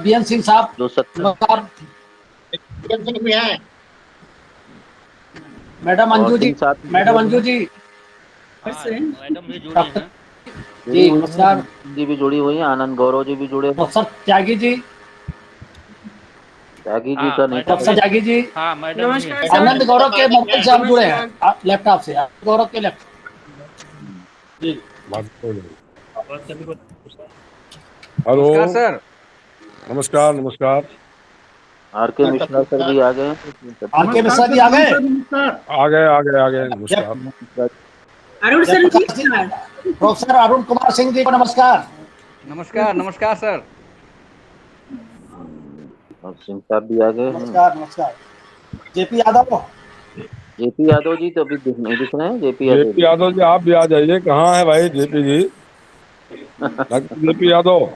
BN Singh साहब जो 70 नमस्कार। बीएन सिंह भी हैं। Madam Anju ji, madam Anju ji madam भी जुड़ी डॉक्टर हैं। जी नमस्कार। जी भी जुड़ी हुई हैं, आनंद गौरव जी भी जुड़े हुए हैं। प्रोफेसर त्यागी जी, त्यागी जी हाँ, का नहीं मैडम प्रोफेसर भी। त्यागी जी, हाँ, मैडम भी हैं। आनंद गौरव के मोबाइल से हम जुड़े हैं, लैपटॉप से, आनंद गौरव के लैपटॉप जी। हेलो नमस्कार सर। नमस्कार नमस्कार। आर के मिश्रा सर भी आ गए हैं। आर के मिश्रा जी आ गए। आ गए आ गए आ गए नमस्कार। अरुण सर जी प्रोफेसर अरुण कुमार सिंह जी को नमस्कार। नमस्कार नमस्कार सर। और सिंह साहब भी आ गए हैं। नमस्कार नमस्कार। जेपी यादव, जेपी यादव जी तो अभी नहीं दिख रहे हैं। जेपी जेपी यादव जी आप भी आ जाइए। कहाँ है भाई जेपी जी? जेपी यादव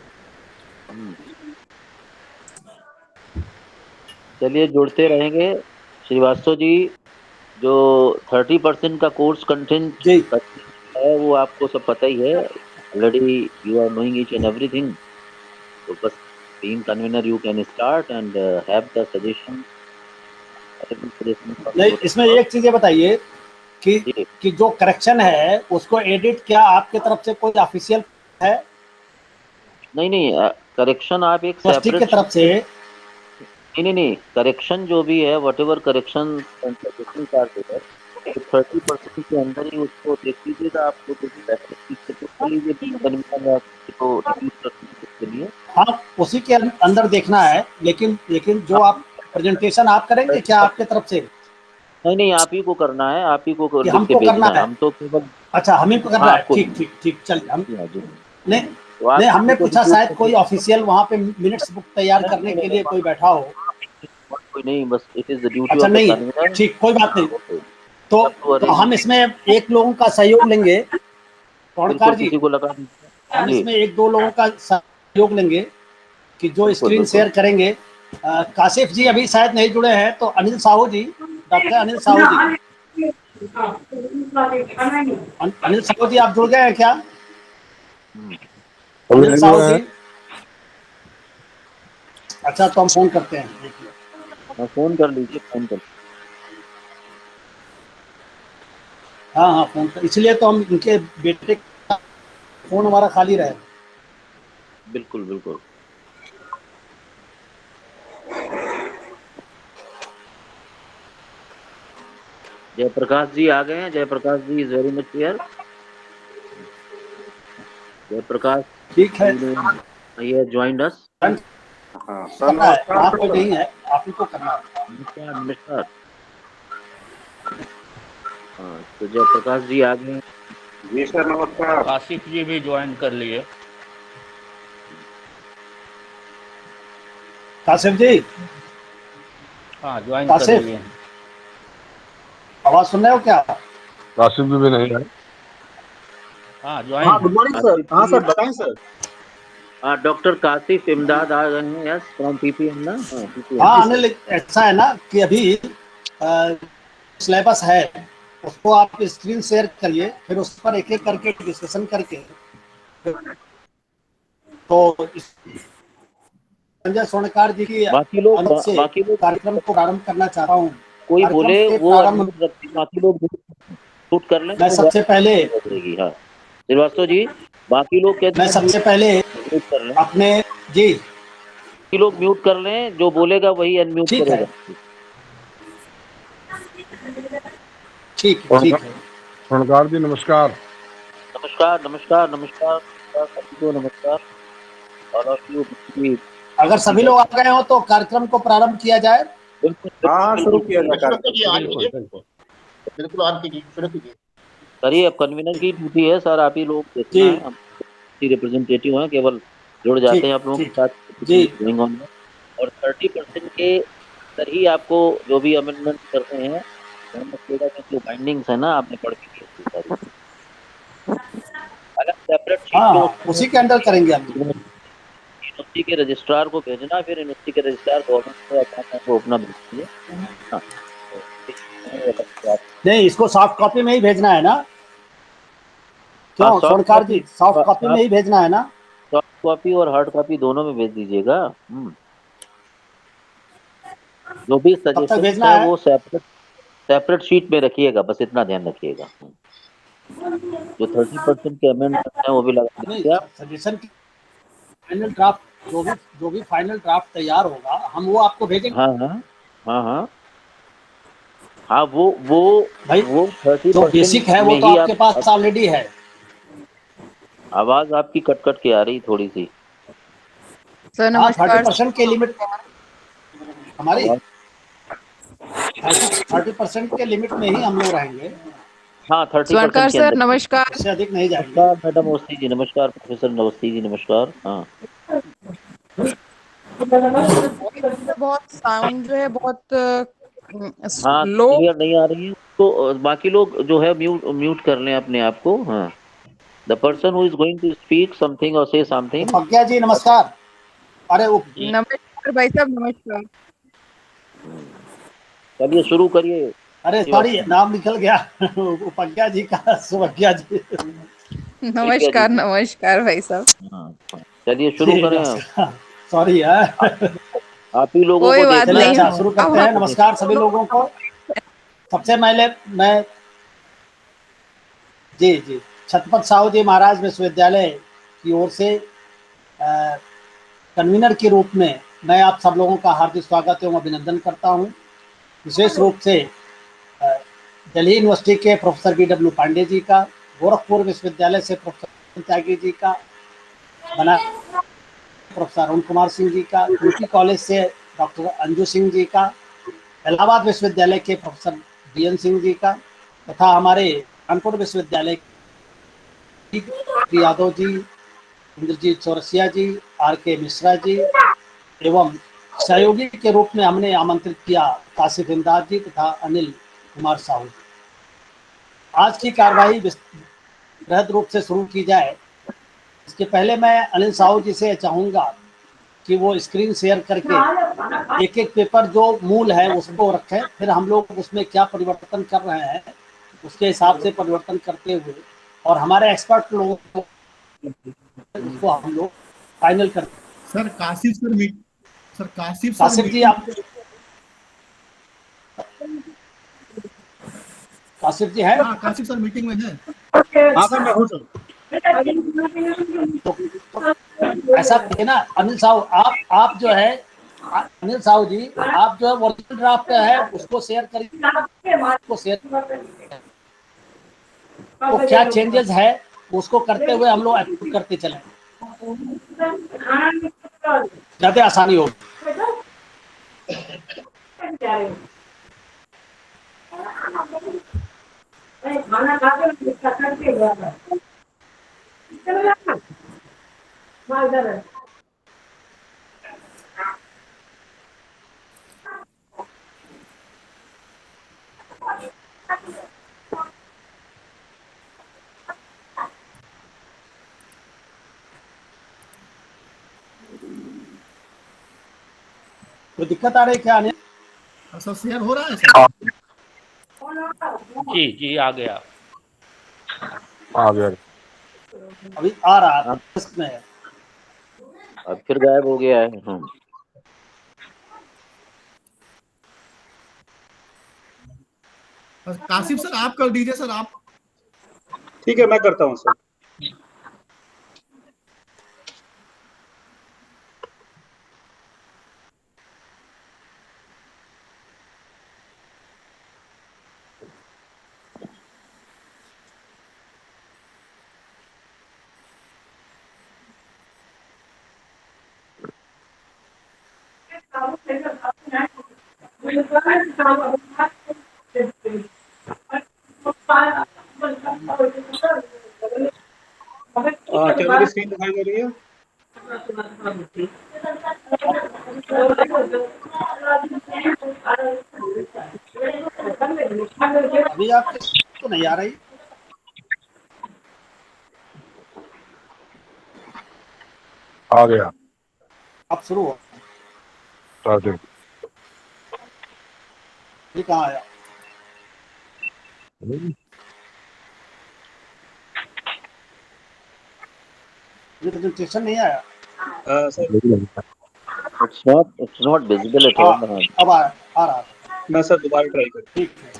चलिए जुड़ते रहेंगे। श्रीवास्तव जी, जो 30% का कोर्स कंटेंट जी है वो आपको सब पता ही है। Already you are knowing each and everything. तो बस being convener you can start and have the suggestion. नहीं, इसमें एक चीज ये बताइए कि जो करेक्शन है उसको एडिट क्या आपके तरफ से कोई ऑफिशियल है? नहीं, करेक्शन आप एक यूनिवर्सिटी सेपरेट की तरफ से नहीं, करेक्शन जो भी है वट एवर करेक्शन चार्ज है 30% के अंदर ही उसको देख लीजिएगा। आपको के लिए हाँ उसी के अंदर देखना है, लेकिन जो आप प्रेजेंटेशन आप करेंगे क्या आपके तरफ से? नहीं, आप ही को करना है, आप ही को कि लिख के हमको करना भेजना है। है? हम तो केवल अच्छा हमें को करना हाँ, है। आपको ठीक ठीक ठीक, चलिए हम जी। नहीं तो आप नहीं हमने को पूछा शायद कोई ऑफिशियल वहाँ पे मिनट्स बुक तैयार करने के लिए कोई बैठा हो। कोई नहीं, बस इट इज द ड्यूटी अच्छा ऑफ द नहीं, कन्वीनर। ठीक कोई बात नहीं। तो हम इसमें एक लोगों का सहयोग लेंगे, बिल्कुल, पौड़कार जी, किसी को लगा हम जी इसमें एक दो लोगों का सहयोग लेंगे कि जो बिल्कुल, स्क्रीन बिल्कुल। शेयर करेंगे। काशिफ जी अभी शायद नहीं जुड़े हैं, तो अनिल साहू जी, डॉक्टर अनिल साहू जी, अनिल साहू जी आप जुड़ गए हैं क्या? अभी अनिल नहीं साहू जुड़े हैं। जी, अच्छा तो हम फोन करते हैं। फोन कर लीजिए, फोन कर। हाँ हाँ फोन कर, इसलिए तो हम इनके बेटे का फोन हमारा खाली रहे। बिल्कुल बिल्कुल। जयप्रकाश जी आ गए हैं। Jayaprakash ji is very much here. Jayaprakash ठीक है, ये ज्वाइंड अस। हाँ सर वहाँ कोई नहीं है, आप ही को करना है। नमस्कार नमस्कार। हाँ, तो जयप्रकाश जी आ गए हैं। जी सर नमस्कार। काशिफ जी भी ज्वाइन कर लिए। काशिफ जी, हाँ ज्वाइन कर काशिफ लिए। आवाज सुन रहे हो क्या? काशिफ भी नहीं है। हाँ ज्वाइन। हाँ गुड मॉर्निंग सर। हाँ सर बताएं सर। डॉक्टर काशिफ इमदाद आ गए हैं। यस फ्रॉम पीपीएम ना। हाँ अनिल, ऐसा है ना कि अभी सिलेबस है, उसको आप स्क्रीन शेयर करिए, फिर उस पर एक एक करके डिस्कशन करके तो संजय स्वर्णकार जी की बाकी लोग कार्यक्रम को प्रारंभ करना चाह रहा हूँ। कोई बोले वो प्रारंभ बाकी लोग शूट कर लें। मैं सबसे पहले हाँ श्रीवास्तव जी, बाकी लोग कहते मैं हैं सबसे पहले म्यूट कर लें। अपने जी बाकी लोग म्यूट कर लें, जो बोलेगा वही अनम्यूट ठीक है, करेगा। ठीक है। स्वर्णकार जी नमस्कार। नमस्कार नमस्कार नमस्कार सभी को नमस्कार। और अगर सभी लोग आ गए हो तो कार्यक्रम को प्रारंभ किया जाए। हाँ शुरू किया जाए। बिल्कुल आर कीजिए, शुरू कीजिए। करिए, अब कन्वीनर की ड्यूटी है सर, आप ही लोग देखना है। हम रिप्रेजेंटेटिव हैं, केवल जुड़ जाते हैं आप लोगों के साथ जी। और 30% के अंदर ही आपको जो भी अमेंडमेंट करते हैं, जो बाइंडिंग्स है ना, आपने पढ़ के अलग सेपरेट हाँ उसी के अंदर करेंगे हम। यूनिवर्सिटी के रजिस्ट्रार को भेजना, फिर यूनिवर्सिटी के रजिस्ट्रार गवर्नमेंट को अपना भेजिए। हाँ नहीं, इसको सॉफ्ट कॉपी में ही भेजना है ना? क्यों स्वर्णकार जी, सॉफ्ट कॉपी में ही भेजना है ना? कॉपी और हार्ड कॉपी दोनों में भेज दीजिएगा। जो भी कब तक सजेशन भेजना है है? वो सेपरेट सेपरेट शीट में रखिएगा, बस इतना ध्यान रखिएगा। जो 30% के अमेंडमेंट है वो भी लगा नहीं, दीजिए आप। सजेशन की फाइनल ड्राफ्ट जो भी फाइनल ड्राफ्ट तैयार होगा हम वो आपको भेजेंगे। हाँ हाँ हाँ हाँ हाँ, भाई वो जो 30% बेसिक है वो में तो ही आपके पास आप। ऑलरेडी है। आवाज आपकी कट कट के आ रही थोड़ी सी। सर हाँ, नमस्कार। 30% के लिमिट हमारी आवाज 30% के लिमिट में ही हम लोग रहेंगे, हाँ 30% स्वर्णकार के सर अंदर। नमस्कार। इससे अधिक नहीं जाएंगे। नमस्कार मैडम अवस्थी जी, नमस्कार प्रोफेसर अवस्थी जी, नमस्कार। हाँ बहुत साउंड जो है बहुत हाँ, लो। क्लियर नहीं आ रही है तो बाकी लोग जो है म्यूट म्यूट कर लें अपने आप को। हाँ, the person who is going to speak something और से समथिंग। उपज्ञा जी नमस्कार। अरे जी नमस्कार भाई साहब नमस्कार। चलिए शुरू करिए। अरे सॉरी, नाम निकल गया उपज्ञा जी का सुभज्ञा जी। प्रज्ञा जी नमस्कार की। नमस्कार भाई साहब। हाँ हाँ। चलिए शुरू जी करें आप। नमस्कार। सॉरी है। आप ही लोगों कोई को बात देखना चलिए नहीं। है। अच्छा शुरू अब करते हम हैं। नमस्कार सभी लोगों को। सबसे पहले मैं जी जी छत्रपति साहू जी महाराज विश्वविद्यालय की ओर से कन्वीनर के रूप में मैं आप सब लोगों का हार्दिक स्वागत एवं अभिनंदन करता हूं। विशेष रूप से दिल्ली यूनिवर्सिटी के प्रोफेसर BW पांडे जी का, गोरखपुर विश्वविद्यालय से प्रोफेसर त्यागी जी का, बना प्रोफेसर अरुण कुमार सिंह जी का, यूपी कॉलेज से डॉक्टर अंजू सिंह जी का, इलाहाबाद विश्वविद्यालय के प्रोफेसर BN सिंह जी का, तथा हमारे कानपुर विश्वविद्यालय की यादव जी, इंद्रजीत चौरसिया जी, RK मिश्रा जी एवं सहयोगी के रूप में हमने आमंत्रित किया काशिफ इमदाद जी तथा अनिल कुमार साहू। आज की कार्रवाई बृहद रूप से शुरू की जाए इसके पहले मैं अनिल साहू जी से चाहूँगा कि वो स्क्रीन शेयर करके एक एक पेपर जो मूल है उसको रखें, फिर हम लोग उसमें क्या परिवर्तन कर रहे हैं उसके हिसाब से परिवर्तन करते हुए और हमारे एक्सपर्ट लोगों को उसको हम लोग फाइनल कर। सर काशिफ सर काशिफ जी मीटिंग। आप, काशिफ जी हैं? हाँ काशिफ सर मीटिंग में है। हाँ सर मैं हूँ सर। तो ऐसा करिए ना अनिल साहू, आप जो है अनिल साहू जी आप जो है ओरिजिनल ड्राफ्ट है उसको शेयर करिए, उसको शेयर तो क्या चेंजेस है उसको करते हुए हम लोग अप्रूव करते चले, ज्यादा आसानी होगी। कोई दिक्कत आ रही है क्या अनिल? सर शेयर हो रहा है सर। जी जी आ गया। आ गया। अभी आ रहा है हाँ, इसमें। अब फिर गायब हो गया है। काशिफ सर आप कर दीजिए सर आप। ठीक है मैं करता हूँ सर। क्या मेरी स्क्रीन दिखाई दे रही है? अभी आपके तो नहीं आ रही। आ गया। अब शुरू हो। स्टार्टिंग। ये कहाँ आया? ये प्रेजेंटेशन नहीं आया। Sir It's not visible at हाँ all. अब आ रहा है। मैं सर दोबारा ट्राई कर। ठीक है।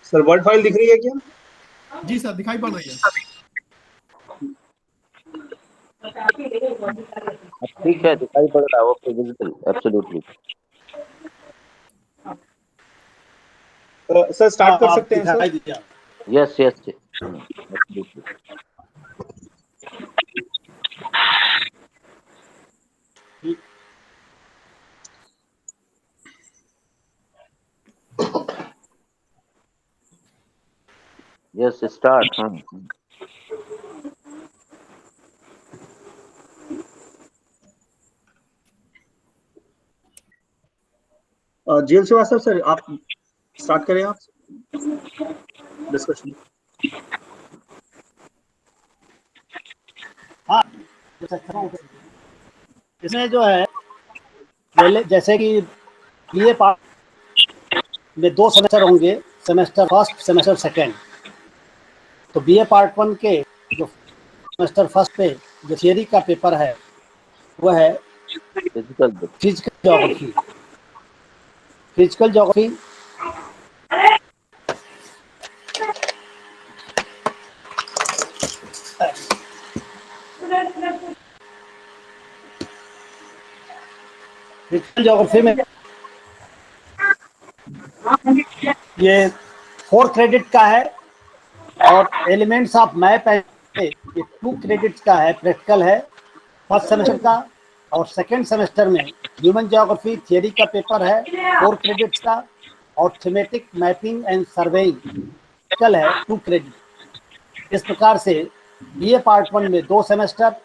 सर वर्ड फाइल दिख रही है क्या? जी सर दिखाई पड़ रही है। ठीक है, दिखाई पड़ रहा है, okay, visible, absolutely. Sir start कर आप सकते हैं सर? दिखाई दिया। Yes yes, absolutely. Yes, start. जेल श्रीवास्तव सर आप स्टार्ट करें आप डिस्कशन। हाँ इसमें जो है पहले जैसे कि बीए पार्ट में 2 सेमेस्टर होंगे, सेमेस्टर फर्स्ट सेमेस्टर सेकंड। तो बीए पार्ट 1 के जो सेमेस्टर फर्स्ट पे जो थियरी का पेपर है वह है physical geography. Physical geography physical geography में ये 4 क्रेडिट का है और एलिमेंट्स ऑफ मैप है ये 2 क्रेडिट्स का है, प्रैक्टिकल है फर्स्ट सेमेस्टर का। और सेकेंड सेमेस्टर में ह्यूमन ज्योग्राफी थियरी का पेपर है 4 क्रेडिट्स का और थीमेटिक मैपिंग एंड सर्वेइंग कल है 2 क्रेडिट। इस प्रकार से बीए पार्ट 1 में 2 semester,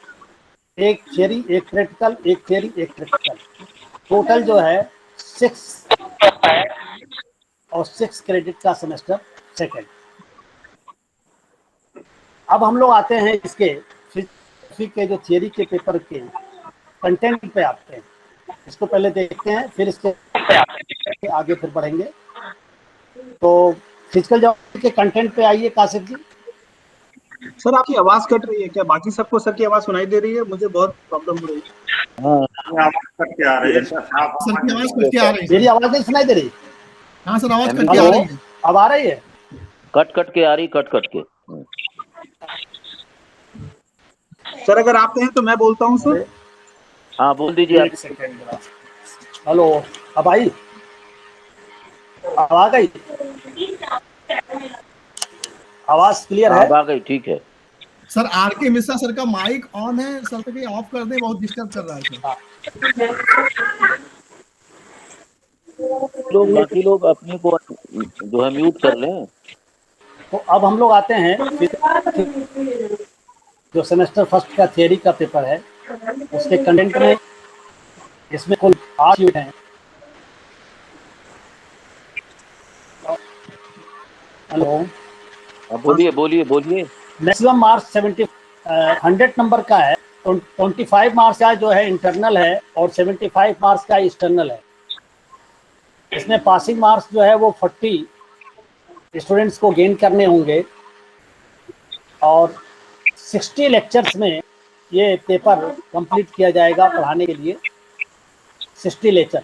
1 theory 1 practical, 1 theory 1 practical, total जो है 6 और 6 क्रेडिट का सेमेस्टर सेकेंड। अब हम लोग आते हैं इसके फिजिक्स के जो थियरी के पेपर के कंटेंट पे आते हैं। इसको पहले देखते हैं फिर इसके आगे फिर बढ़ेंगे। तो फिजिकल ज्योग्राफी के कंटेंट पे आइए काशिफ जी। सर आपकी आवाज कट रही है क्या? बाकी सबको सर की आवाज सुनाई दे रही है, मुझे बहुत प्रॉब्लम हो रही है। आवाज कट के आ रही है सर। सर की आवाज कट के आ रही है। मेरी आवाज नहीं सुनाई दे रही? हाँ सर आवाज कट के आ रही है। अब आ रही है? कट के आ रही, कट के। सर अगर आप कहें तो मैं बोलता हूँ सर। हाँ बोल दीजिए आप। एक सेकेंड। हेलो, अब आई? अब आ गई? आवाज क्लियर है? अब आ गई, ठीक है। सर आर के मिश्रा सर का माइक ऑन है, सर तक ऑफ कर दे, बहुत डिस्टर्ब कर रहा है सर। बाकी लोग अपने को जो है म्यूट कर लें। तो अब हम लोग आते हैं जो सेमेस्टर फर्स्ट का थियरी का पेपर है उसके कंटेंट में। इसमें कुल 8 यूनिट हैं। हेलो, बोलिए। मैक्सिमम मार्क्स 100 नंबर का है। 25 मार्क्स का जो है इंटरनल है और 75 मार्क्स का एक्सटर्नल है। इसमें पासिंग मार्क्स जो है वो 40 स्टूडेंट्स को गेन करने होंगे और 60 लेक्चर्स में ये पेपर कंप्लीट किया जाएगा पढ़ाने के लिए। 60 लेक्चर,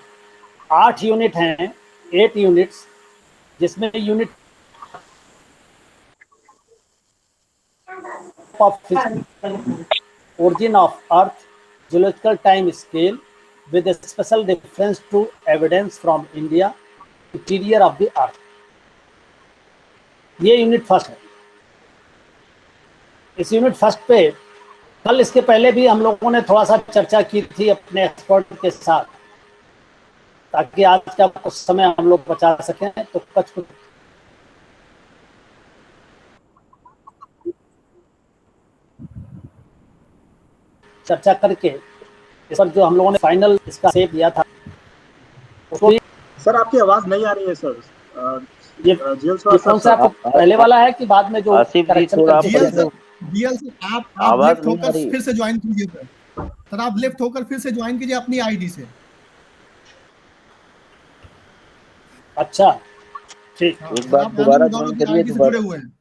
8 यूनिट हैं, 8 यूनिट्स, जिसमें unit of origin of earth, geological time scale with a special reference to evidence from India, interior of the earth। ये यूनिट फर्स्ट है। इस यूनिट फर्स्ट पे कल इसके पहले भी हम लोगों ने थोड़ा सा चर्चा की थी अपने एक्सपर्ट के साथ, ताकि आज का कुछ समय हम लोग बचा सकें। तो कुछ चर्चा करके इस पर जो हम लोगों ने फाइनल इसका सेव दिया था उसको। सर आपकी आवाज नहीं आ रही है सर। ये कौन सा पहले वाला है कि बाद में जो करेक्शन आप लेफ्ट होकर फिर से ज्वाइन कीजिए सर। आप लेफ्ट होकर फिर से ज्वाइन कीजिए अपनी आईडी से। अच्छा ठीक। एक बार दोबारा ज्वाइन करिए। जुड़े हुए हैं।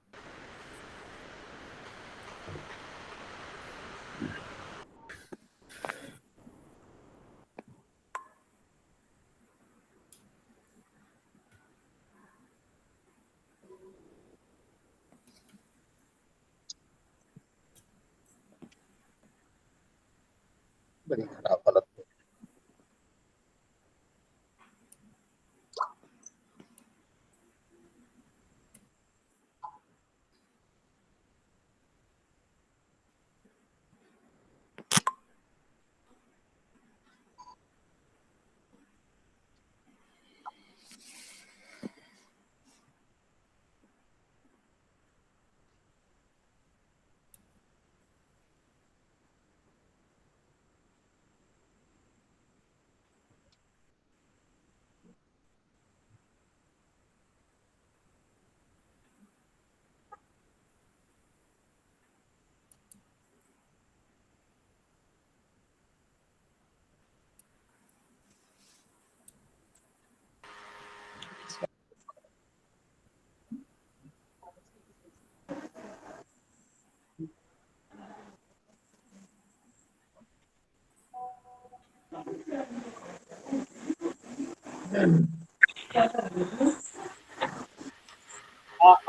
बड़ी खराब हालत है।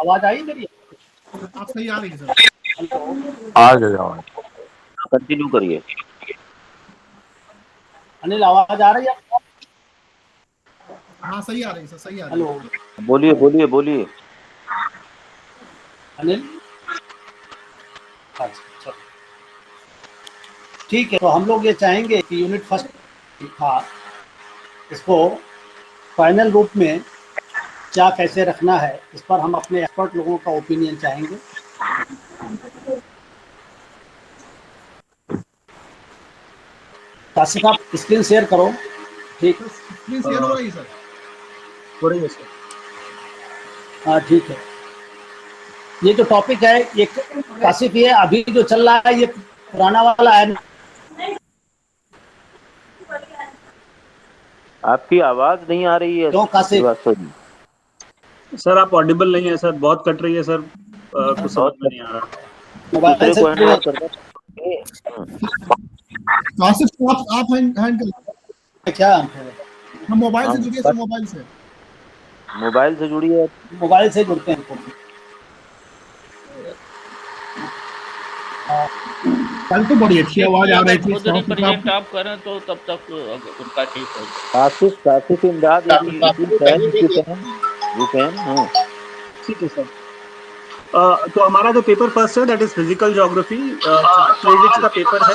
आवाज आई मेरी? आप सही आ रही है सर। आ गया आवाज। कंटिन्यू करिए। अनिल आवाज आ रही है? हाँ सही आ रही है सर, सही आ रही है। हेलो बोलिए बोलिए बोलिए। अनिल, अच्छा ठीक है। तो हम लोग ये चाहेंगे कि यूनिट फर्स्ट था, इसको फाइनल रूप में क्या कैसे रखना है, इस पर हम अपने एक्सपर्ट लोगों का ओपिनियन चाहेंगे। काशिफ आप स्क्रीन शेयर करो। ठीक, स्क्रीन शेयर हो रही है सर। हो रही है सर। हाँ ठीक है। ये जो टॉपिक है ये काशिफ, ये अभी जो चल रहा है ये पुराना वाला है ना? आपकी आवाज नहीं आ रही है क्यों काशिफ? श्रीवास्तव जी? सर आप ऑडिबल नहीं है सर, बहुत कट रही है सर, कुछ समझ में नहीं आ रहा। मोबाइल दूसरे से को हैंड ओवर कर दो। काशिफ को आप हैंड कर। क्या हम मोबाइल से जुड़िए सर, मोबाइल से। मोबाइल से जुड़िए। मोबाइल से जुड़ते हैं। कल तो बड़ी अच्छी आवाज आ रही थी। खुद रिप्रेजेंट आप करें तो तब तक उनका ठीक है। काशिफ इमदाद, यू कैन। ठीक है सर। तो हमारा जो पेपर फर्स्ट है that is physical geography, 4 credits का पेपर है।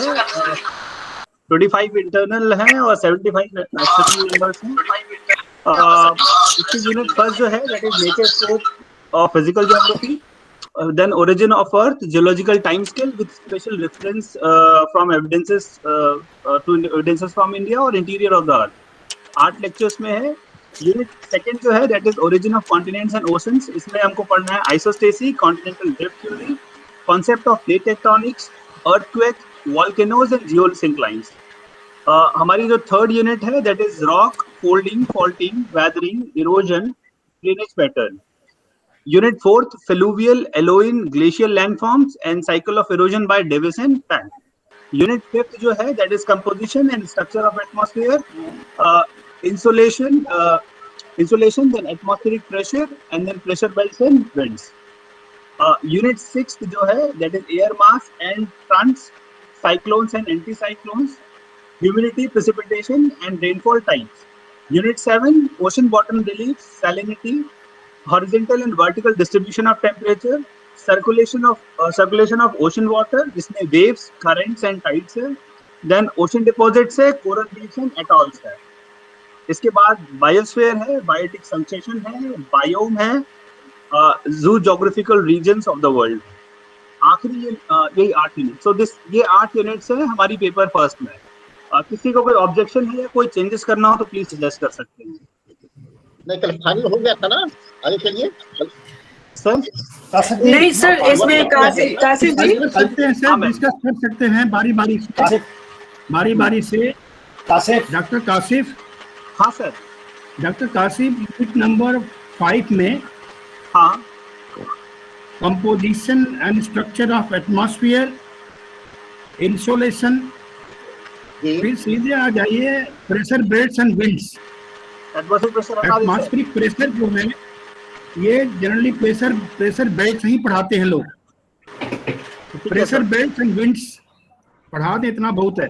25 इंटरनल है और 75 एक्सटर्नल नंबर्स हैं। इसकी यूनिट फर्स्ट जो है that is nature scope of physical geography, then origin of earth, geological time scale with special reference from evidences to evidences from India or interior of the earth. 8 lectures में है। Unit second जो है that is origin of continents and oceans. इसमें हमको पढ़ना है isostasy, continental drift theory, concept of plate tectonics, earthquake, volcanoes and geosynclines. हमारी जो थर्ड यूनिट है that is rock, folding, faulting, weathering, erosion, drainage pattern. Unit 4th, Fluvial, Alluvial, Glacial landforms and cycle of erosion by Davis and Pan. Unit 5th जो है that is composition and structure of atmosphere, insolation, then atmospheric pressure and then pressure belts and winds. Unit 6th जो है that is air mass and fronts, cyclones and anticyclones, humidity, precipitation and rainfall types. Unit 7, ocean bottom relief, salinity, horizontal and vertical distribution of temperature, circulation of ocean water जिसमें waves, currents and tides है, then ocean deposits है, coral reefs and atolls है। इसके बाद biosphere है, biotic succession है, biome है, zoo geographical regions of the world। आखिरी यही 8 यूनिट। सो ये 8 यूनिट्स है हमारी पेपर फर्स्ट में। किसी को कोई ऑब्जेक्शन है या कोई चेंजेस करना हो तो प्लीज सजेस्ट कर सकते हैं। नहीं कल फाइनल हो गया था ना, आगे चलिए सर। नहीं सर, इसमें काशिफ जी करते हैं सर, डिस्कस कर सकते हैं बारी बारी से। काशिफ, डॉक्टर काशिफ। हाँ sir. Doctor Kashif, unit number 5 में हाँ, composition and structure of atmosphere, insolation, फिर सीधे आ जाइए pressure belts and winds. Atmospheric pressure जो है ये जनरली प्रेशर बेल्ट ही पढ़ाते हैं लोग। प्रेशर बेल्ट एंड विंड्स पढ़ा दें, इतना बहुत है।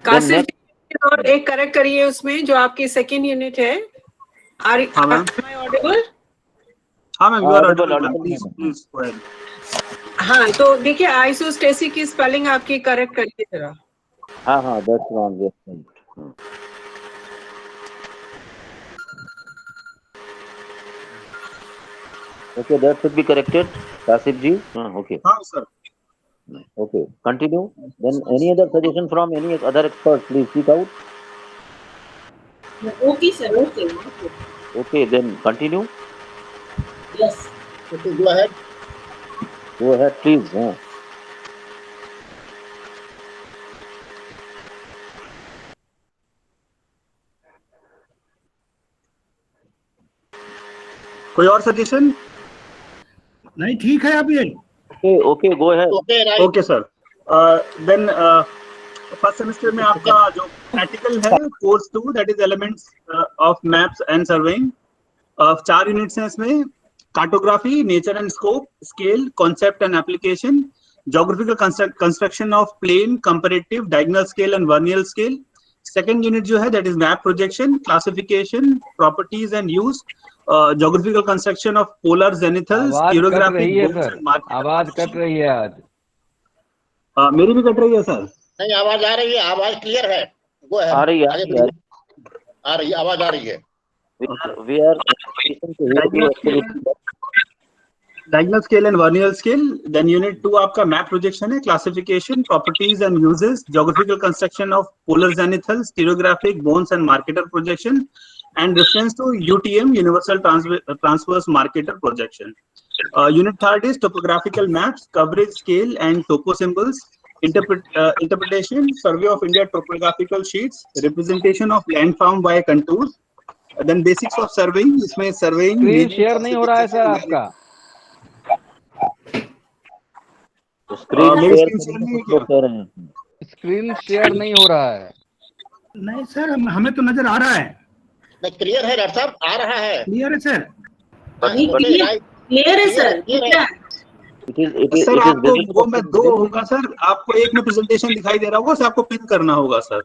कासिफ next- जी, और एक करेक्ट करिए उसमें जो आपकी सेकंड यूनिट है। हाँ मैम। Am I audible? हाँ ma'am, you are Audible, audible, audible, please ma'am. Please go ahead. हाँ, तो देखिए आइसोस्टेसिक की स्पेलिंग आपकी करेक्ट करिए जरा। हाँ हाँ, that's wrong, yes, right. Okay, that should be corrected, Kasif ji. Okay, हाँ sir. okay, continue. Then any other suggestion from any other expert, please speak out. Okay sir, okay. Okay, then continue. Yes. Okay, go ahead. Go ahead, please. कोई और suggestion? नहीं ठीक है अब ये। Okay, okay, go ahead. Okay, right. Okay sir. Then first semester में आपका जो प्रैक्टिकल है course 2 that is elements of maps and surveying, 4 units हैं इसमें। Cartography, nature and scope, scale, concept and application, geographical construction of plane, comparative, diagonal scale and vernier scale. Second unit जो है that is map projection, classification, properties and use, geographical construction of polar zenithal, आवाज cut stereographic रही है Bonne's sir, and marketer आवाज cut रही है आज। मेरी भी कट रही है सर। नहीं, आवाज आ रही है, आवाज क्लियर है। गो अहेड, आ रही है, आगे आ रही है। बढ़िए। आ रही है, आवाज आ रही है। We are listening to hear you absolutely. Diagonal scale and vernier scale. Then unit 2 आपका मैप प्रोजेक्शन है, classification, properties and uses, geographical construction of polar zenithal, stereographic Bonne's and Mercator projection, and reference to UTM, universal transverse Mercator projection. Unit third is topographical maps, coverage, scale and topo symbols, interpretation, survey of India topographical sheets, representation of land found by contours, then basics of surveying, इसमें surveying, screen meaning, share नहीं हो रहा है sir classification, आपका। Screen मेरी share screen share करने नहीं है को कह रहे हैं। स्क्रीन शेयर नहीं हो रहा है। नहीं सर हमें तो नजर आ रहा है, नहीं, क्लियर है डॉक्टर साहब, आ रहा है। क्लियर है सर। क्लियर है सर, क्लियर है। सर it is आपको visible वो में from 2 screen. होगा सर, आपको एक में प्रेजेंटेशन दिखाई दे रहा होगा, उसे आपको पिन करना होगा सर।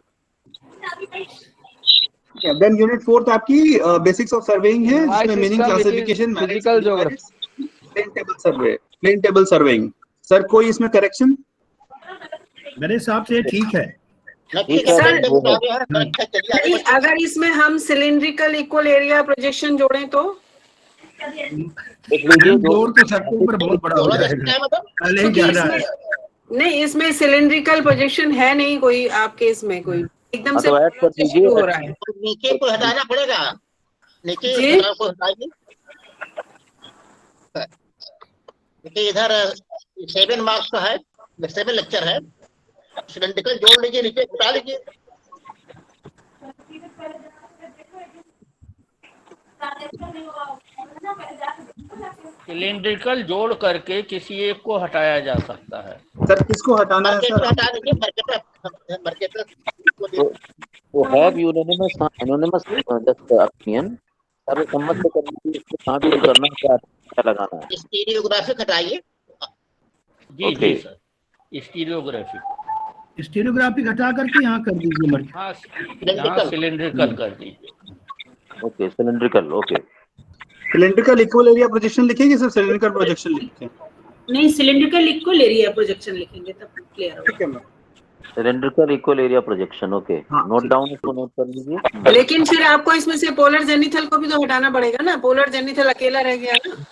देन यूनिट 4 आपकी बेसिक्स ऑफ सर्वेइंग है, My जिसमें meaning, system, it is classification, physical geography. Plane table surveying. Sir कोई इसमें करेक्शन? मेरे हिसाब से ये ठीक है। नहीं, ठीक ठीक है, है, correct है, वो है। आगे है, correct है, चलिए आगे नहीं, बढ़िए। अगर इसमें हम सिलिंड्रिकल इक्वल एरिया प्रोजेक्शन जोड़ें तो देख लीजिए जो जोर तो सबके ऊपर बहुत बड़ा हो बोला जा जाएगा, सकता है मतलब? पहले ही क्योंकि ज्यादा है। नहीं, इसमें सिलिंड्रिकल प्रोजेक्शन है नहीं कोई आपके इसमें, कोई एकदम हाँ, से तो ऐड कर दीजिए। शुरू हो रहा है। तो नीचे को हटाना पड़ेगा, नीचे जी? हटाना को हटाइए। देखिए इधर 7 मार्क्स का है, 7 लेक्चर है, सिलेंड्रिकल जोड़ लीजिए, नीचे हटा लीजिए। सिलिंड्रिकल जोड़ करके किसी एक को हटाया जा सकता है। सर किसको हटाना है मार्केटर सर? हटा दीजिए, मार्केटर को दे- तो have unanimous just opinion, सर्वसम्मत से करने की इसको कहाँ भी करना है, क्या लगाना है। स्टीरियोग्राफिक हटाइए। जी Okay. जी सर, स्टीरियोग्राफी। स्टीरियोग्राफिक हटा करके यहाँ कर दीजिए मर्ज। हाँ, यहाँ सिलिंड्रिकल कर दीजिए। Okay, cylindrical, okay. Cylindrical equal area projection लिखेंगे सर, सिलेंड्रिकल प्रोजेक्शन लिखें? नहीं, सिलिंड्रिकल इक्वल एरिया प्रोजेक्शन लिखेंगे तब क्लियर होगा। ठीक है ma'am. Cylindrical equal area projection, okay. हाँ, नोट ठीक। डाउन, इसको नोट कर लीजिए। लेकिन फिर आपको इसमें से पोलर जेनिथल को भी तो हटाना पड़ेगा ना, पोलर जेनिथल अकेला रह गया ना।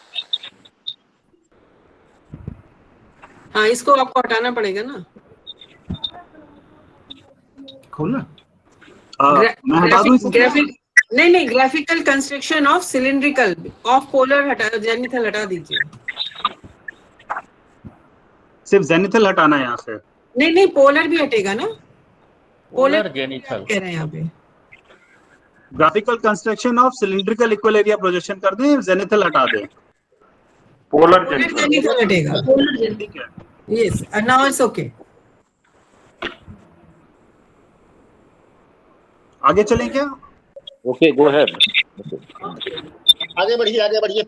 हाँ, इसको आपको हटाना पड़ेगा ना। खोलना मैं हटा दूं इसको? ग्राफिक नहीं, graphical construction of cylindrical of polar हटा, जेनिथल हटा दीजिए। सिर्फ जेनिथल हटाना है यहाँ से? नहीं, पोलर भी हटेगा ना। पोलर जेनिथल कह रहे हैं यहाँ पे। Graphical construction of cylindrical equal area projection कर दें, जेनिथल हटा दें? पोलर जेनिथल हटेगा। ठीक है। Yes, now it's okay. आगे चलें क्या? Okay, go ahead. आगे बढ़िए, आगे बढ़िए।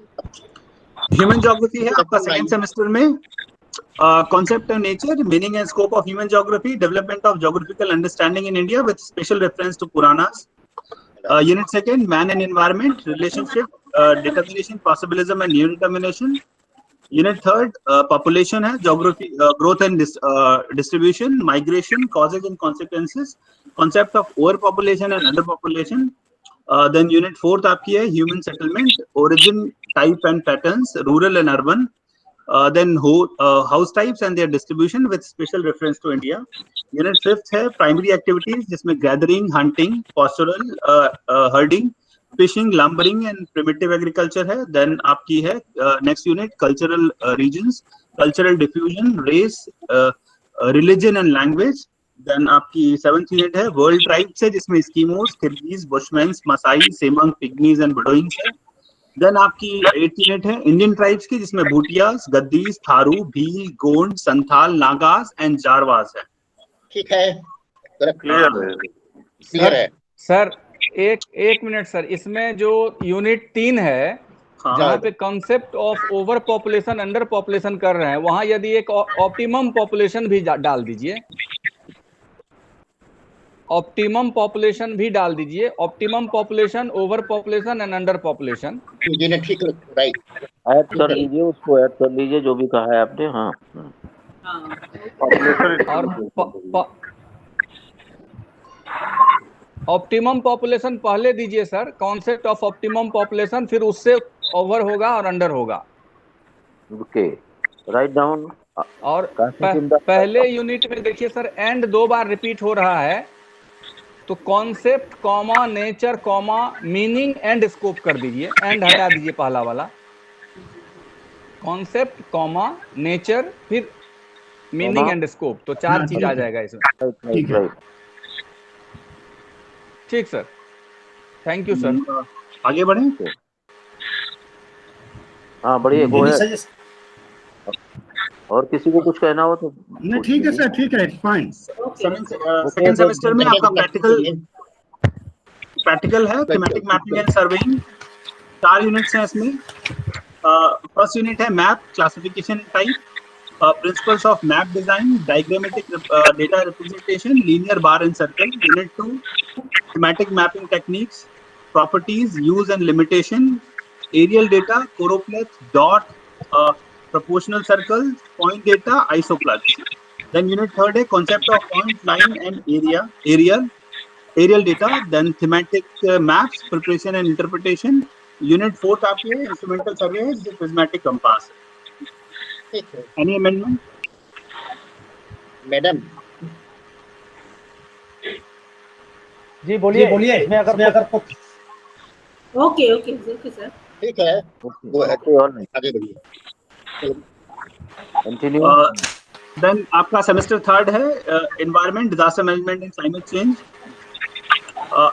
ह्यूमन ज्योग्राफी है आपका सेकंड सेमेस्टर में। concept and nature, meaning and scope of human geography, development of geographical understanding in India with special reference to Puranas. Unit second, man and environment, relationship, determination, possibilism and new determination. Unit third, population है, geography, growth and distribution, migration, causes and consequences, concept of overpopulation and underpopulation. Then unit fourth आपकी है human settlement, origin, type and patterns, rural and urban. Then house types and their distribution with special reference to India. Unit fifth है primary activities जिसमें gathering, hunting, pastoral, herding, fishing, lumbering and primitive agriculture है. Then आपकी है next unit cultural regions, cultural diffusion, race, religion and language. Then आपकी seventh unit है world tribes है जिसमें Eskimos, Kyrgyz, Bushmen, Masai, Semang, Pygmies and Bedouins है. Then आपकी 8th unit है Indian tribes की जिसमें Bhutias, Gaddis, Tharu, Bhil, Gond, Santhal, Nagas and Jarwas है. ठीक है, क्लियर है सर एक मिनट सर, इसमें जो यूनिट 3 है जहाँ पे concept of over population under population कर रहे हैं, वहां यदि एक ऑप्टिमम पॉपुलेशन भी डाल दीजिए, ऑप्टिमम पॉपुलेशन भी डाल दीजिए, optimum population, over population and under population. ठीक, राइट, ऐड कर लीजिए, उसको ऐड कर लीजिए जो भी कहा है आपने. हाँ, और ऑप्टिमम पॉपुलेशन पहले दीजिए sir, concept of optimum population, फिर उससे ओवर होगा और अंडर होगा. Okay, write down. और पहले यूनिट में देखिए सर एंड 2 बार रिपीट हो रहा है, तो concept comma nature comma meaning and scope कर दीजिए, एंड हटा दीजिए पहला वाला. कॉन्सेप्ट कॉमा नेचर फिर मीनिंग एंड स्कोप, तो 4 चीज आ जाएगा इसमें. ठीक सर, थैंक यू सर. आगे बढ़े. हाँ बढ़िए, वो है. और किसी को कुछ कहना हो तो नहीं, ठीक है सर, ठीक है, फाइन. सेकंड सेमेस्टर में आपका प्रैक्टिकल है thematic mapping and surveying. 4 units हैं इसमें. फर्स्ट यूनिट है map, classification type, principles of map design, diagrammatic data representation, linear bar and circle. Unit 2 thematic mapping techniques, properties, use and limitation, aerial data, choropleth, dot, proportional circles, point data, isoplots. Then unit 3rd है concept of point, line and aerial data. Then thematic maps, preparation and interpretation. Unit 4th आपकी है instrumental surveys, prismatic compass. Any amendment? Madam ji बोलिए. इसमें अगर कुछ okay sir, ठीक है, वो है और नहीं. आगे बढ़िए. कंटिन्यू. देन आपका सेमेस्टर 3rd है environment, disaster management and climate change.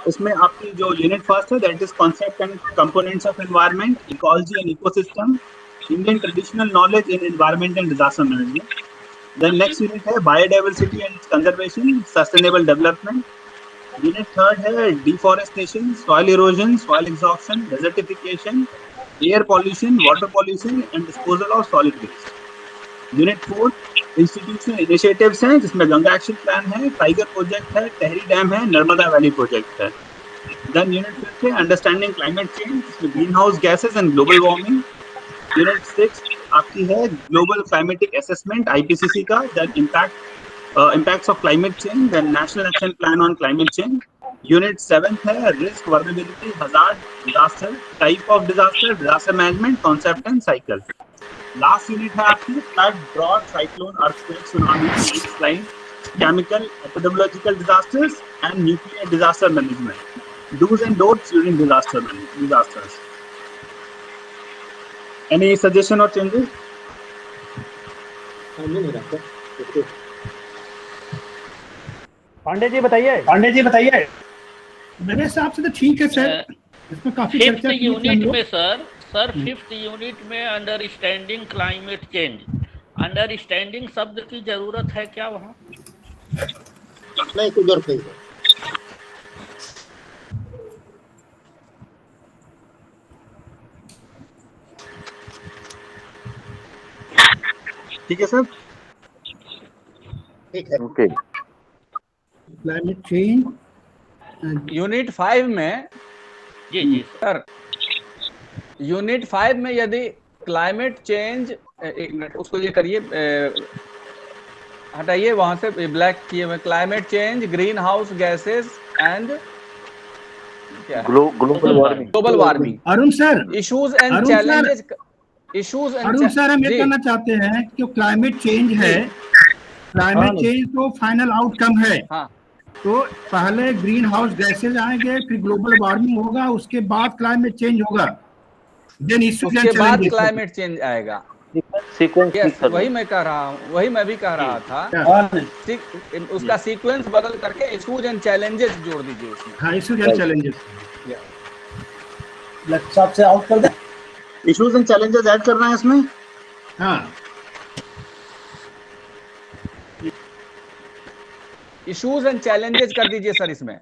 इसमें आपकी जो यूनिट फर्स्ट है that is concept and components of environment, ecology and ecosystem, Indian traditional knowledge in environment and disaster management. Then next unit है biodiversity and conservation, sustainable development. Unit 3rd है deforestation, soil erosion, soil exhaustion, desertification, air pollution, water pollution and disposal of solid waste. Unit 4 institutional initiatives हैं जिसमें Ganga action plan है, tiger project है, टहरी dam है, Narmada valley project है. Then unit 5 है understanding climate change जिसमें green house gases and global warming. Unit 6 आपकी है ग्लोबल क्लाइमेटिक असेसमेंट IPCC का, then impacts of climate change, then national action plan on climate change. Unit 7th है risk, vulnerability, hazard, disaster, type of disaster, disaster management, concept and cycle. Last unit है आपकी flood, drought, cyclone, earthquake, tsunami, landslide, chemical, epidemiological disasters and nuclear disaster management. Do's and don'ts during disasters. Any suggestion or changes? Pandey ji बताइए. मेरे हिसाब से तो ठीक है sir, इसमें काफी फिफ्थ चर्चा की यूनिट में सर फिफ्थ यूनिट में अंडरस्टैंडिंग क्लाइमेट चेंज, अंडरस्टैंडिंग शब्द की जरूरत है क्या वहाँ? नहीं, कोई जरूरत नहीं. ठीक है सर। ठीक है। ओके। क्लाइमेट चेंज यूनिट 5 में जी जी सर, यूनिट 5 में यदि क्लाइमेट चेंज, एक मिनट उसको ये करिए, हटाइए वहां से ब्लैक किए हुए, climate change, green house gases and global warming, Arun sir, issues and Arun challenges, Arun sir हम ये कहना चाहते हैं कि जो क्लाइमेट चेंज है, क्लाइमेट चेंज तो फाइनल आउटकम है। हाँ, तो पहले ग्रीन हाउस गैसेज आएंगे, फिर ग्लोबल वार्मिंग होगा, उसके बाद क्लाइमेट चेंज होगा, देन इश्यूज एंड उसके बाद चैलेंजेस। क्लाइमेट चेंज आएगा। सीक्वेंस यस, वही मैं कह रहा हूँ, वही मैं भी कह रहा था। उसका सीक्वेंस बदल करके इश्यूज एंड चैलेंजेस जोड़ दीजिए उसमें। हाँ, इश्यूज एंड चैलेंजेस लैपटॉप से आउट कर दे। इश्यूज एंड चैलेंजेस ऐड करना है इसमें। हाँ, इश्यूज एंड चैलेंजेस कर दीजिए सर इसमें।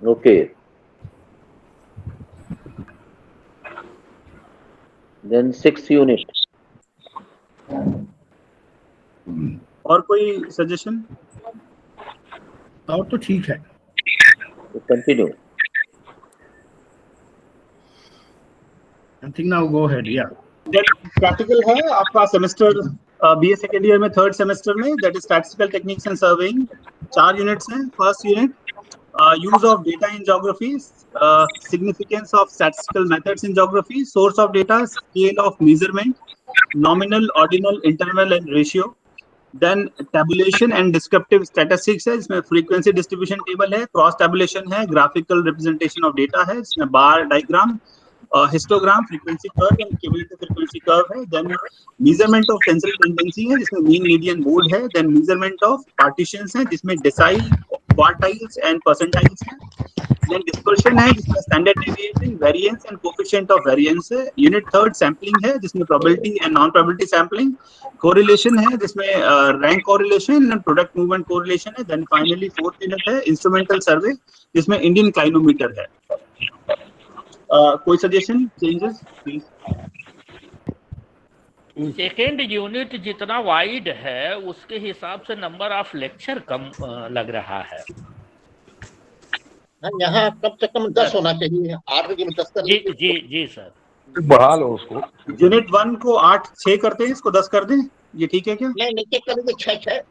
Okay, then 6 unit. और कोई सजेशन? और तो ठीक है। Continue. I think now go ahead. या प्रैक्टिकल है आपका सेमेस्टर बीए सेकेंड ईयर में, थर्ड सेमेस्टर में, that is statistical techniques and surveying. 4 units हैं। First unit use of data in geography, significance of statistical methods in geography, source of data, scale of measurement, nominal, ordinal, interval and ratio. Then tabulation and descriptive statistics है, इसमें frequency distribution table है, cross tabulation है, graphical representation of data है, इसमें bar diagram, histogram, frequency curve and cumulative frequency curve है. Then measurement of tensile tendency है, जिसमें mean, median, mode है. Then measurement of partitions है, जिसमें decile, quartiles and percentiles है. Then dispersion है, जिसमें standard deviation, variance and coefficient of variance है. Unit third sampling है, जिसमें probability and non-probability sampling. Correlation है, जिसमें rank correlation and product movement correlation है. Then finally fourth unit है instrumental survey, जिसमें Indian clinometer है. कोई suggestion changes please? Second unit जितना वाइड है उसके हिसाब से नंबर ऑफ लेक्चर कम लग रहा है। यहाँ कम से कम 10 होना चाहिए। 8 की 10 कर जी जी जी सर, बढ़ा लो उसको। यूनिट 1 को 8-6 करते हैं, इसको 10 कर दें, ये ठीक है क्या? नहीं, नीचे कर दीजिए 6-6।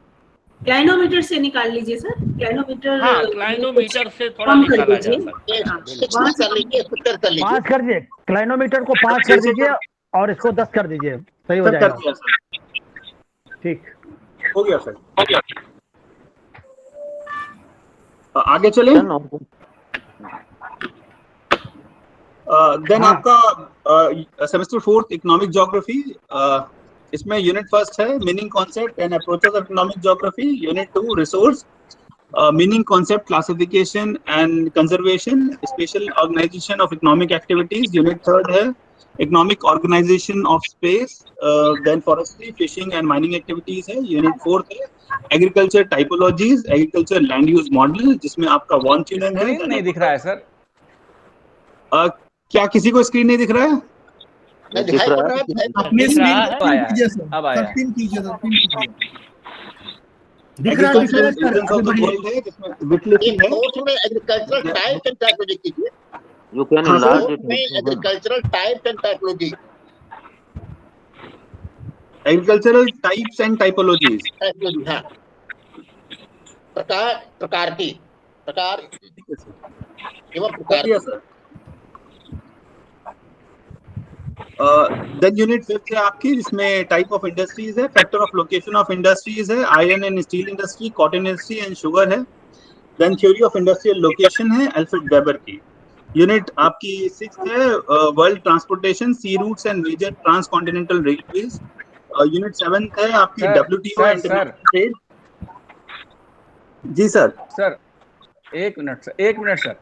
क्लाइनोमीटर से निकाल लीजिए सर, क्लाइनोमीटर। हाँ, क्लाइनोमीटर से थोड़ा निकाला जा सकता है। 6 कर लीजिए, 70 कर लीजिए। 5 कर दीजिए, क्लाइनोमीटर को 5 कर दीजिए और इसको 10 कर दीजिए, सही हो जाएगा। ठीक हो गया सर, हो गया। आगे चले। देन आपका सेमेस्टर 4th इकोनॉमिक ज्योग्राफी, इसमें यूनिट फर्स्ट है meaning concept and approaches of economic geography. Unit 2 resource, meaning concept, classification and conservation, spatial organization of economic activities. Unit third है economic organization of space. Then forestry, fishing and mining activities है. Unit fourth है agriculture typologies, agriculture land use model, जिसमें आपका one unit है. नहीं दिख रहा है सर। क्या किसी को स्क्रीन नहीं दिख रहा है? अपनी स्क्रीन कीजिए सर, अब आया। स्क्रीन कीजिए सर, स्क्रीन कीजिए। दिख दिख रहा है सर, जिसमें विटलिस्टिंग है. कोर्स में एग्रीकल्चरल टाइप एंड टाइपोलॉजी कीजिए। You can enlarge it. में agricultural type and typology, agricultural types and typologies. Typology, हाँ, प्रकार की, प्रकार एवं प्रकार की। देन यूनिट 5th है आपकी, जिसमें टाइप ऑफ इंडस्ट्रीज है, factor of location of industries है, iron and steel industry, cotton industry and sugar है. Then theory of industrial location है अल्फ्रेड वेबर की. यूनिट आपकी 6th है world transportation, sea routes and major transcontinental railways. Unit 7th है आपकी WTO international trade. जी sir. Sir एक minute sir,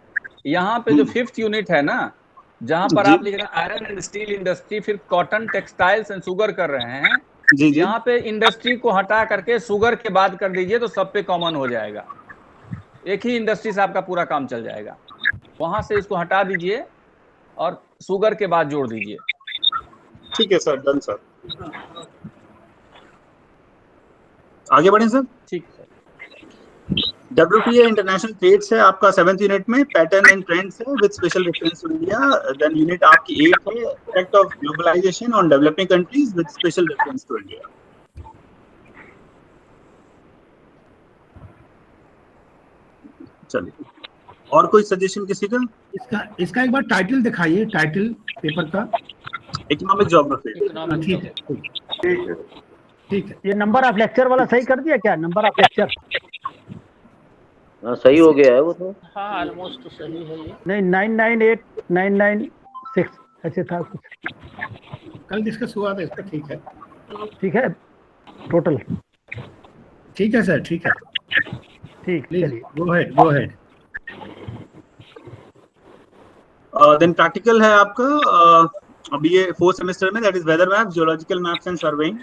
यहाँ पे जो 5th यूनिट है ना, जहाँ पर आप लिख रहे हैं आयरन एंड स्टील इंडस्ट्री, फिर कॉटन, टेक्सटाइल्स एंड शुगर कर रहे हैं, जी, यहाँ पे इंडस्ट्री को हटा करके शुगर के बाद कर दीजिए तो सब पे कॉमन हो जाएगा. एक ही इंडस्ट्री से आपका पूरा काम चल जाएगा। वहां से इसको हटा दीजिए और शुगर के बाद जोड़ दीजिए। ठीक है सर, डन सर। आगे बढ़ें सर। ठीक है। WPA इंटरनेशनल ट्रेड्स है आपका 7th यूनिट में, पैटर्न एंड ट्रेंड्स है with special reference to India. Then unit आपकी 8 है, effect of globalisation on developing countries with special reference to India. चलिए, और कोई सजेशन किसी का? इसका एक बार टाइटल दिखाइए, टाइटल पेपर का। Economic geography. ठीक है, ठीक है। ये नंबर ऑफ लेक्चर वाला सही कर दिया क्या? नंबर ऑफ लेक्चर सही हो गया है वो तो। हाँ ऑलमोस्ट तो सही है ये। नहीं, 998 996 ऐसे था कुछ, कल डिस्कस हुआ था इसका। ठीक है, ठीक है टोटल। ठीक है सर, ठीक है, ठीक, चलिए go ahead, go ahead. Then practical है आपका अभी ये 4th सेमेस्टर में, that is weather map, geological maps and surveying.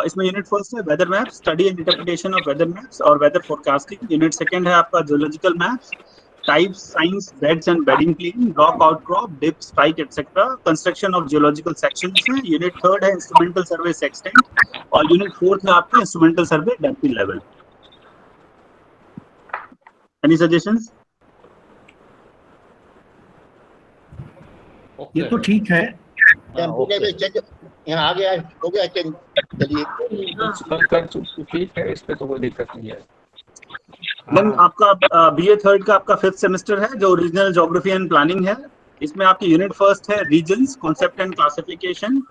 इसमें यूनिट फर्स्ट है weather map, study and interpretation of weather maps और वेदर फोरकास्टिंग। यूनिट सेकंड है आपका geological maps, types, science, beds and bedding plane, rock outcrop, dip, spike etcetera, construction of geological sections है। Unit third है instrumental survey sextant और unit fourth है आपका instrumental सर्वे depth level. Any suggestions? ये तो ठीक है। यहाँ आ गया, हो गया चेंज। चलिए, ठीक है, इस पे तो कोई दिक्कत नहीं है। देन आपका BA थर्ड का आपका 5th सेमेस्टर है जो रीजनल ज्योग्राफी एंड प्लानिंग है। इसमें आपकी यूनिट फर्स्ट है regions, concept and classification,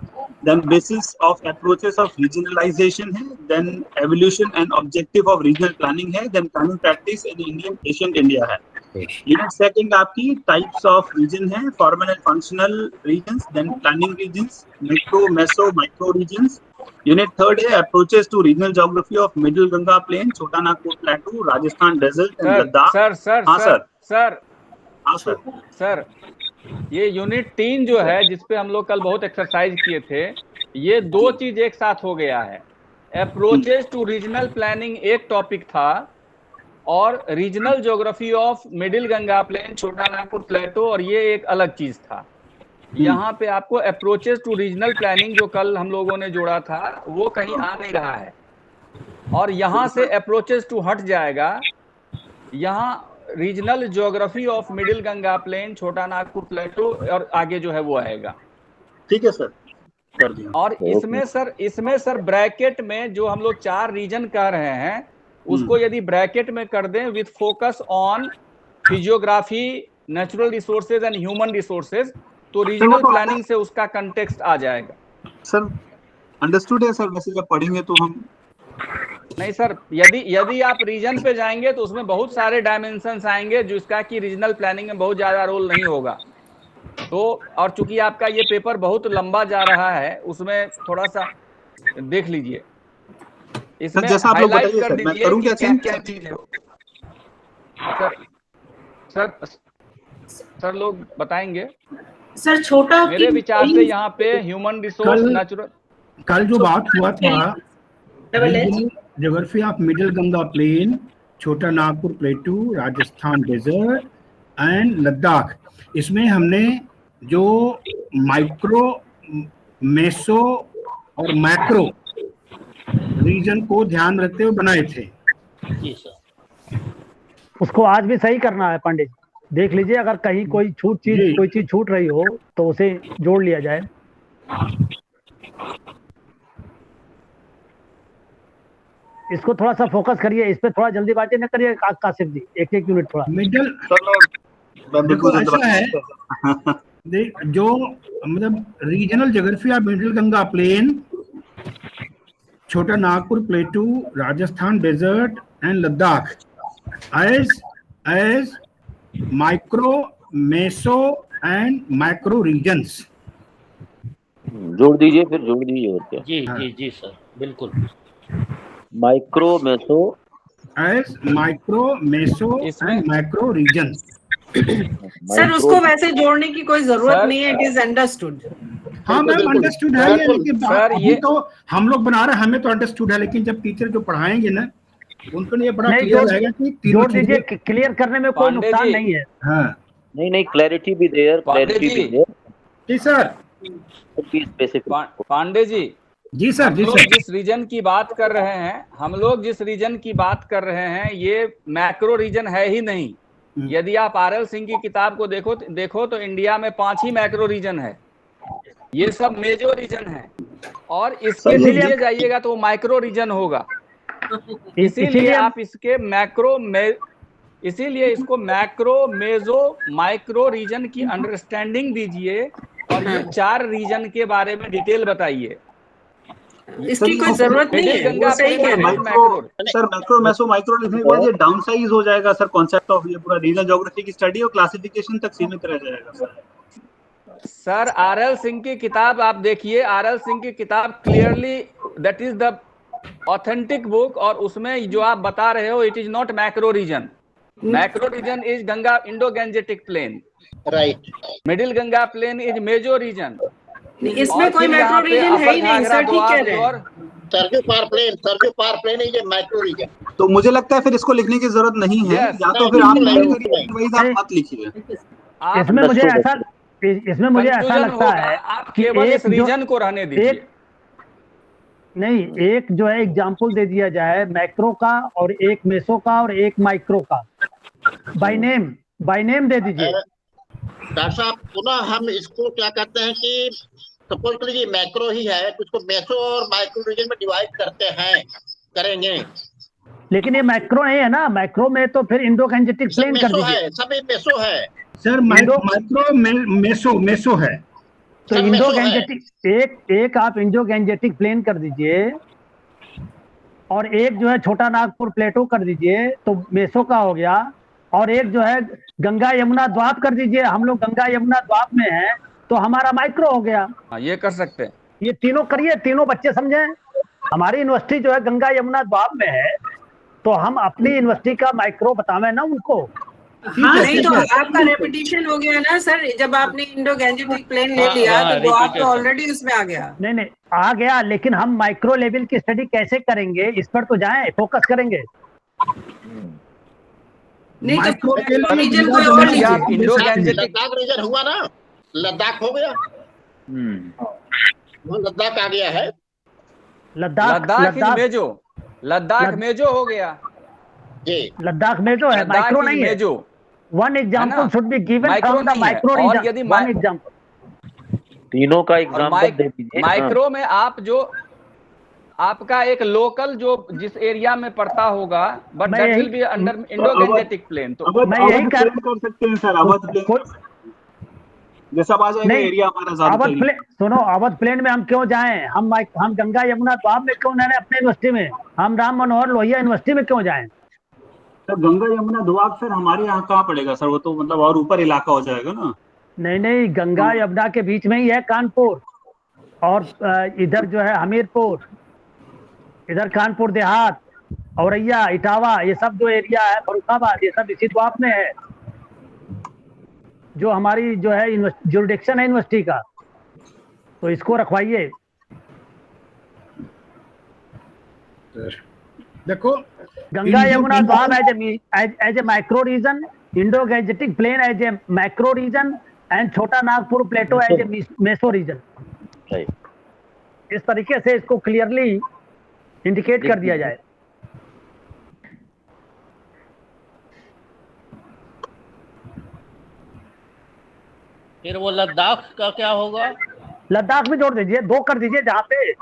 then basis of approaches of regionalisation है, then evolution and objective of regional planning है, then planning practice in Indian ancient India है। Unit second आपकी types of region है, formal and functional regions, then planning regions, macro, meso, micro regions. Unit third है approaches to regional geography of middle Ganga plain, Chota Nagpur plateau, Rajasthan desert and Ladakh. Sir ये unit 3 जो है जिसपे हम लोग कल बहुत एक्सरसाइज किए थे, ये 2 चीज एक साथ हो गया है। अप्रोचेस टू रीजनल प्लानिंग एक टॉपिक था और regional geography of middle Ganga plain, Chota Nagpur प्लेटो, और ये एक अलग चीज था। यहाँ पे आपको अप्रोचेस टू रीजनल प्लानिंग जो कल हम लोगों ने जोड़ा था वो कहीं आ नहीं रहा है, और यहाँ से अप्रोचेस टू हट जाएगा। यहाँ regional geography of middle Ganga plain, Chota Nagpur प्लेटो और आगे जो है वो आएगा। ठीक है सर, कर दिया। और इसमें सर ब्रैकेट में जो हम लोग 4 रीजन कह रहे हैं उसको यदि ब्रैकेट में कर दें with focus on physiography, natural resources and human resources, तो रीजनल प्लानिंग से उसका कंटेक्स्ट आ जाएगा। सर अंडरस्टूड है सर, वैसे जब पढ़ेंगे तो हम नहीं सर, यदि आप रीजन पे जाएंगे तो उसमें बहुत सारे डायमेंशंस आएंगे जिसका कि रीजनल प्लानिंग में बहुत ज्यादा रोल नहीं होगा। तो और चूंकि आपका ये पेपर बहुत लंबा जा रहा है उसमें थोड़ा सा देख लीजिए, इसमें हाईलाइट कर दीजिए कि क्या चीज है। सर लोग बताएंगे। सर छोटा मेरे विचार से यहाँ पे ह्यूमन रिसोर्स, नेचुरल, कल जो बात हुआ था geography of middle Ganga plain, Chota Nagpur plateau, Rajasthan desert and Ladakh, इसमें हमने जो माइक्रो, मेसो और मैक्रो रीजन को ध्यान रखते हुए बनाए थे। जी सर। उसको आज भी सही करना है पंडित, देख लीजिए अगर कहीं कोई चीज छूट रही हो तो उसे जोड़ लिया जाए। इसको थोड़ा सा फोकस करिए, इस पे थोड़ा जल्दीबाजी न करिए कासिफ जी, एक यूनिट थोड़ा मिडल। देखो ऐसा है जो मतलब regional geography of middle Ganga plain, Chota Nagpur plateau, Rajasthan desert and Ladakh as micro, meso and macro regions. जोड़ दीजिए, फिर जोड़ दीजिए और क्या। जी सर, बिल्कुल। Micro, meso as micro, meso and macro regions. Sir उसको वैसे जोड़ने की कोई जरूरत नहीं है, इट इज अंडरस्टूड। हाँ मैम अंडरस्टूड है, लेकिन अभी तो हम लोग बना रहे हैं, हमें तो अंडरस्टूड है, लेकिन जब टीचर जो पढ़ाएंगे ना उनको ये बड़ा नहीं, क्लियर जोड़- रहेगा कि तीनों जोड़ दीजिए, चीजें। क्लियर करने में कोई पांडे नुकसान जी। नहीं है। हाँ नहीं, क्लैरिटी भी देयर, पांडे क्लैरिटी भी जी। देयर, जी sir, be specific. Pandey ji, जी सर, हम जी लोग सर। जिस रीजन की बात कर रहे हैं ये मैक्रो रीजन है ही नहीं। यदि आप आरएल सिंह की किताब को देखो तो इंडिया में 5 ही मैक्रो रीजन है, ये सब मेजो रीजन है, और इसके नीचे जाइएगा तो वो माइक्रो रीजन होगा। इसीलिए आप इसीलिए इसको मैक्रो, मेजो, माइक्रो रीजन की अंडरस्टैंडिंग दीजिए और ये 4 रीजन के बारे में डिटेल बताइए। इसकी कोई जरूरत नहीं है, वो सही कह रहे हैं। सर मैक्रो मेसो माइक्रो लिखने के बाद ये डाउन साइज हो जाएगा सर, कॉन्सेप्ट ऑफ ये पूरा रीजनल ज्योग्राफी की स्टडी और क्लासिफिकेशन तक सीमित रह जाएगा सर। आरएल सिंह की किताब आप देखिए, आरएल सिंह की किताब clearly that is the authentic book, और उसमें जो आप बता रहे हो it is not macro region. Macro region is Ganga Indo Gangetic plain, right. Middle Ganga plain is meso region. इसमें कोई मैक्रो रीजन है ही नहीं सर, ठीक कह रहे हैं। सरजू पार प्लेन इज मैक्रो रीजन। तो मुझे लगता है फिर इसको लिखने की जरूरत नहीं है, या तो फिर आप मत लिखिए। इसमें मुझे ऐसा लगता है आप केवल इस रीजन को रहने दीजिए। नहीं, एक जो है एग्जाम्पल दे दिया जाए मैक्रो का, और एक मेसो का, और एक माइक्रो का, बाय नेम दे दीजिए। डॉक्टर साहब पुनः हम इसको क्या कहते हैं कि सपोज कर लीजिए मैक्रो ही है, तो उसको मेसो और माइक्रो रीजन में डिवाइड करेंगे। लेकिन ये मैक्रो नहीं है ना, मैक्रो में तो फिर इंडो गैंजेटिक प्लेन कर दीजिए। सब मेसो है सर, माइक्रो मेसो है, तो इंडो गैंजेटिक एक आप इंडो गैंजेटिक प्लेन कर दीजिए, और एक जो है छोटा नागपुर प्लेटो कर दीजिए, तो मेसो का हो गया। और एक जो है गंगा यमुना द्वाप कर दीजिए, हम लोग गंगा यमुना द्वाप में हैं, तो हमारा माइक्रो हो गया। ये कर सकते हैं, ये तीनों करिए, तीनों बच्चे समझे। हमारी यूनिवर्सिटी जो है गंगा यमुना द्वाप में है, तो हम अपनी यूनिवर्सिटी का माइक्रो बतावे ना उनको। हाँ, नहीं तो आपका रेपिटेशन हो गया ना सर, जब आपने इंडो गैंजेटिक प्लेन ले लिया तो आप तो ऑलरेडी उसमें आ गया। नहीं आ गया, लेकिन हम माइक्रो लेवल की स्टडी कैसे करेंगे, इस पर तो जाएं, फोकस करेंगे। नहीं तो रीजन कोई और लीजिए। लद्दाख रीजन हुआ ना, लद्दाख हो गया, लद्दाख आ गया है। लद्दाख मेजो हो गया जी, लद्दाख मेजो है, माइक्रो नहीं है। One example should be given from the micro region. यदि वन एग्जांपल, तीनों का एग्जांपल दे दीजिए। माइक्रो में आप जो आपका एक लोकल जो जिस एरिया में पड़ता होगा, but that will be under Indo Gangetic plain. तो मैं यही कर सकते हैं सर, अवध प्लेन जैसा आ जाएगा एरिया हमारा ज्यादा। सुनो, अवध प्लेन में हम क्यों जाएं? हम गंगा यमुना द्वाब में क्यों जाए अपने यूनिवर्सिटी में? हम राम मनोहर लोहिया यूनिवर्सिटी में क्यों जाएं? तो गंगा यमुना द्वाब फिर हमारे यहाँ कहाँ पड़ेगा सर? वो तो मतलब और ऊपर इलाका हो जाएगा ना। नहीं, गंगा यमुना के बीच में ही है कानपुर, और इधर जो है हमीरपुर, इधर कानपुर देहात, औरैया, इटावा, ये सब जो एरिया है, फरुखाबाद, ये सब इसी द्वाब में है, जो हमारी जो है जुरिडिक्शन है यूनिवर्सिटी का। तो इसको रखवाइए। देखो, Ganga Yamuna doab as a micro region, Indo Gangetic plain as a macro region, and Chota Nagpur plateau as a meso region. इस तरीके से इसको क्लियरली इंडिकेट कर दिया जाए। फिर वो लद्दाख का क्या होगा? लद्दाख में जोड़ दीजिए, 2 कर दीजिए, जहाँ पे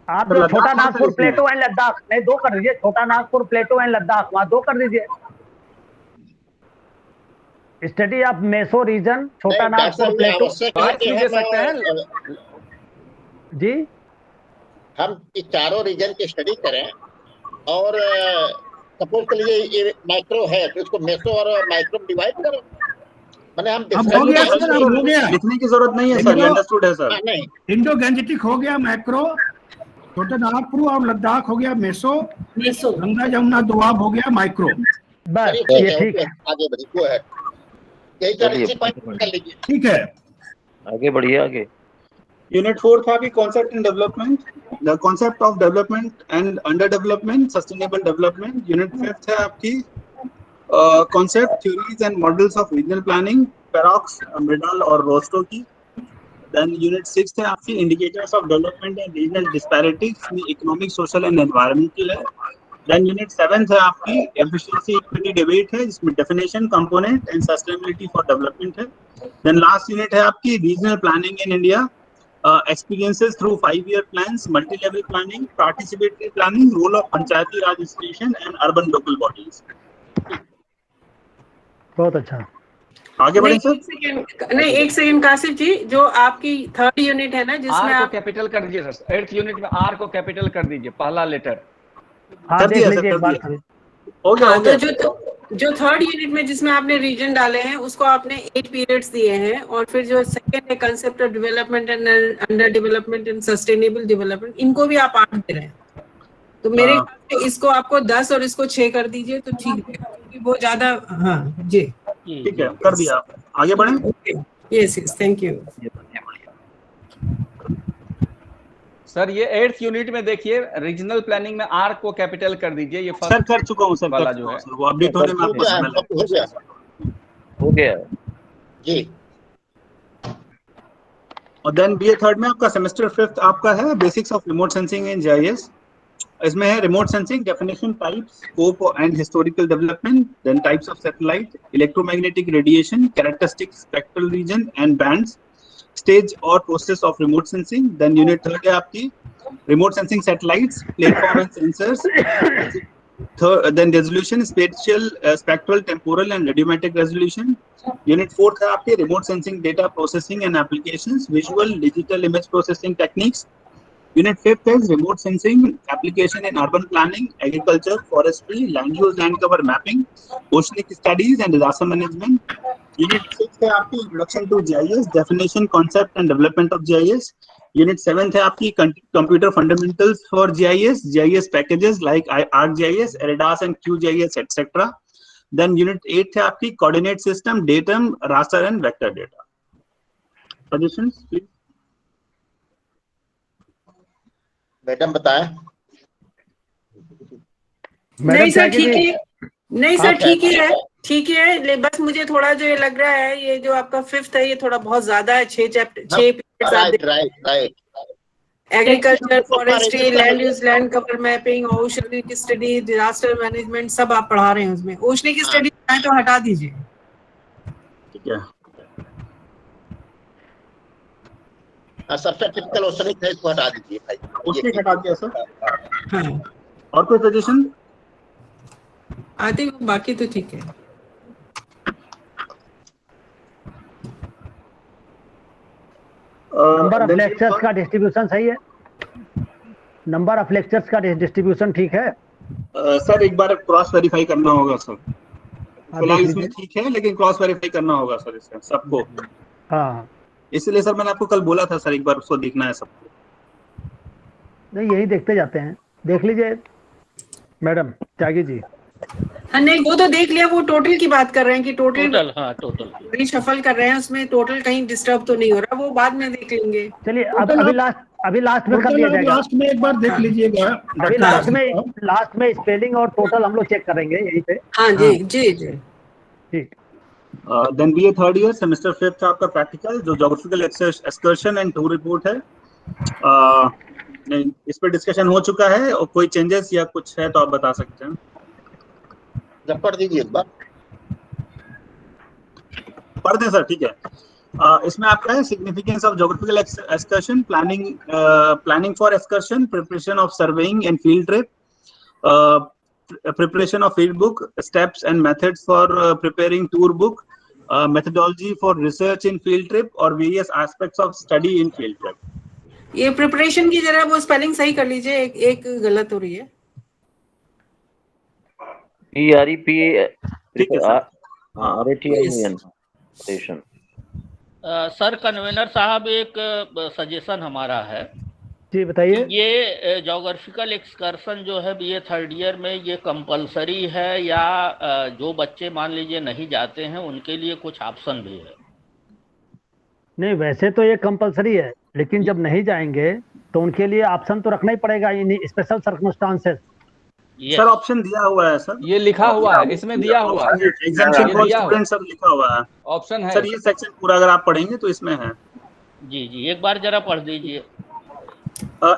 आप जो छोटा नागपुर प्लेटो एंड लद्दाख, नहीं 2 कर दीजिए, छोटा नागपुर प्लेटो एंड लद्दाख, वहाँ 2 कर दीजिए। स्टडी ऑफ मेसो रीजन, छोटा नागपुर प्लेटो दे सकते हैं जी। हम इस चारों रीजन की स्टडी करें, और सपोज कर लीजिए ये माइक्रो है, तो इसको मेसो और माइक्रो डिवाइड करो। मैंने हम हो गया, लिखने की जरूरत नहीं है सर, अंडरस्टूड है सर। नहीं, इंडो गैंजेटिक हो गया मैक्रो, छोटा नागपुर और लद्दाख हो गया मेसो, गंगा यमुना द्वाब हो गया माइक्रो। बस ये ठीक है, आगे बढ़िए, यही कर लीजिए, ठीक है, आगे बढ़िए आगे। यूनिट 4 था अभी concept and development, the concept of development and under development, sustainable development. Unit 5 है आपकी concept, theories and models of regional planning, Perroux, Myrdal और रोस्टो की। देन यूनिट 6 है आपकी indicators of development and regional disparities, इसमें economic, social and environmental है। Then unit 7 है आपकी एफिशिएंसी इक्विटी डिबेट है, जिसमें definition, component and sustainability for development है। देन लास्ट यूनिट है आपकी regional planning in India, experiences through 5-year plans, multi-level planning, participatory planning, role of panchayati raj institution and urban local bodies। बहुत अच्छा। आगे बढ़े sir. नहीं, एक second Kashif जी, जो आपकी 3rd यूनिट है ना, जिसमें आर को आप कैपिटल कर दीजिए सर, 8th यूनिट में आर को कैपिटल कर दीजिए, पहला लेटर। हाँ, देख लीजिए एक बार। हो गया, हो तो जो 3rd यूनिट में जिसमें आपने रीजन डाले हैं, उसको आपने 8 पीरियड्स दिए हैं, और फिर जो सेकंड है concept of development and under development and sustainable development, इनको भी आप 8 दे रहे हैं। तो मेरे ख्याल से इसको आपको 10 और इसको 6 कर दीजिए तो ठीक है, क्योंकि वो ज्यादा। हाँ जी, ठीक है, कर दिया आप। आगे बढ़े। Yes yes, thank you sir. ये 8th यूनिट में देखिए, रीजनल प्लानिंग में आर को कैपिटल कर दीजिए। ये सर कर चुका हूँ सर, वाला जो है वो अपडेट होने में आपको समय लगेगा। हो गया जी। और देन बीए 3rd में आपका सेमेस्टर 5th आपका है basics of remote sensing in GIS. इसमें है remote sensing, definition, types, scope and historical development, then types of satellite, electromagnetic radiation, characteristics, spectral region and bands, stage और process of remote sensing. Then unit 3rd है आपकी remote sensing satellites, platform and sensors, then resolution, spatial, spectral, temporal and radiometric resolution. Unit 4th है आपकी remote sensing data processing and applications, visual, digital image processing techniques. Unit 5th is remote sensing application in urban planning, agriculture, forestry, land use, land cover mapping, oceanic studies and disaster management. Unit 6 है आपकी introduction to GIS, definition, concept and development of GIS. Unit 7 है आपकी computer fundamentals for GIS, GIS packages like ArcGIS, ERDAS and QGIS, etc. Then Unit 8 है आपकी coordinate system, datum, raster and vector data. Suggestions, please. Madam बताएं। नहीं sir ठीक है, नहीं sir ठीक ही है, ठीक है। बस मुझे थोड़ा जो ये लग रहा है, ये जो आपका 5th है, ये थोड़ा बहुत ज्यादा है। 6 पीरियड्स आप right. Agriculture, forestry, land use, land cover mapping, oceanic study, disaster management, सब आप पढ़ा रहे हैं उसमें। ओशनिक स्टडी तो हटा दीजिए। ठीक है सबसे टिपिकल ओशनिक है, इसको हटा दीजिए भाई। ओशनिक हटा दिया सर। हाँ, और कोई सजेशन? आई थिंक बाकी तो ठीक है। नंबर ऑफ लेक्चर्स का डिस्ट्रीब्यूशन सही है? नंबर ऑफ लेक्चर्स का डिस्ट्रीब्यूशन ठीक है? सर एक बार क्रॉस वेरीफाई करना होगा सर। फिलहाल इसमें ठीक है, लेकिन क्रॉस वेरीफाई करना होगा सर इसका सबको। हाँ, इसलिए सर मैंने आपको कल बोला था सर, एक बार उसको देखना है सबको। नहीं यही देखते जाते हैं, देख लीजिए मैडम त्यागी जी। हाँ नहीं, वो तो देख लिया, वो टोटल की बात कर रहे हैं कि टोटल हाँ टोटल शफल कर रहे हैं, उसमें टोटल कहीं डिस्टर्ब तो नहीं हो रहा, वो बाद में देख लेंगे। चलिए अभी लास्ट में कर लिया जाएगा। लास्ट में एक बार देख लीजिएगा। अभी लास्ट में स्पेलिंग और टोटल हम लोग चेक करेंगे यहीं पे। हाँ जी जी जी ठीक। Then BA 3rd year semester 5th आपका प्रैक्टिकल, जो geographical excursion and tour report है। इस पर डिस्कशन हो चुका है, और कोई चेंजेस या कुछ है तो आप बता सकते हैं। जब पढ़ दीजिए एक बार। पढ़ दें सर, ठीक है। इसमें आपका है significance of geographical excursion, planning for excursion, preparation of surveying and field trip, preparation of field book, steps and methods for preparing tour book, methodology for research in field trip, और various aspects of study in field trip. ये preparation की जरा वो spelling सही कर लीजिए, एक गलत हो रही है। प्रिपरेशन। सर कन्वेनर साहब, एक सजेशन हमारा है। जी बताइए। ये ज्योग्राफिकल एक्सकर्शन जो है बीए 3rd ईयर में, ये कंपलसरी है या जो बच्चे मान लीजिए नहीं जाते हैं उनके लिए कुछ ऑप्शन भी है? नहीं, वैसे तो ये कंपलसरी है, लेकिन जब नहीं जाएंगे तो उनके लिए ऑप्शन तो रखना ही पड़ेगा इन स्पेशल सर्कमस्टांसेस। सर ऑप्शन दिया हुआ है सर, ये लिखा हुआ है, इसमें दिया हुआ है, एग्जाम्पशन फॉर स्टूडेंट सब लिखा हुआ है, ऑप्शन है सर ये सेक्शन पूरा अगर आप पढ़ेंगे तो इसमें है। जी जी, एक बार जरा पढ़ दीजिए।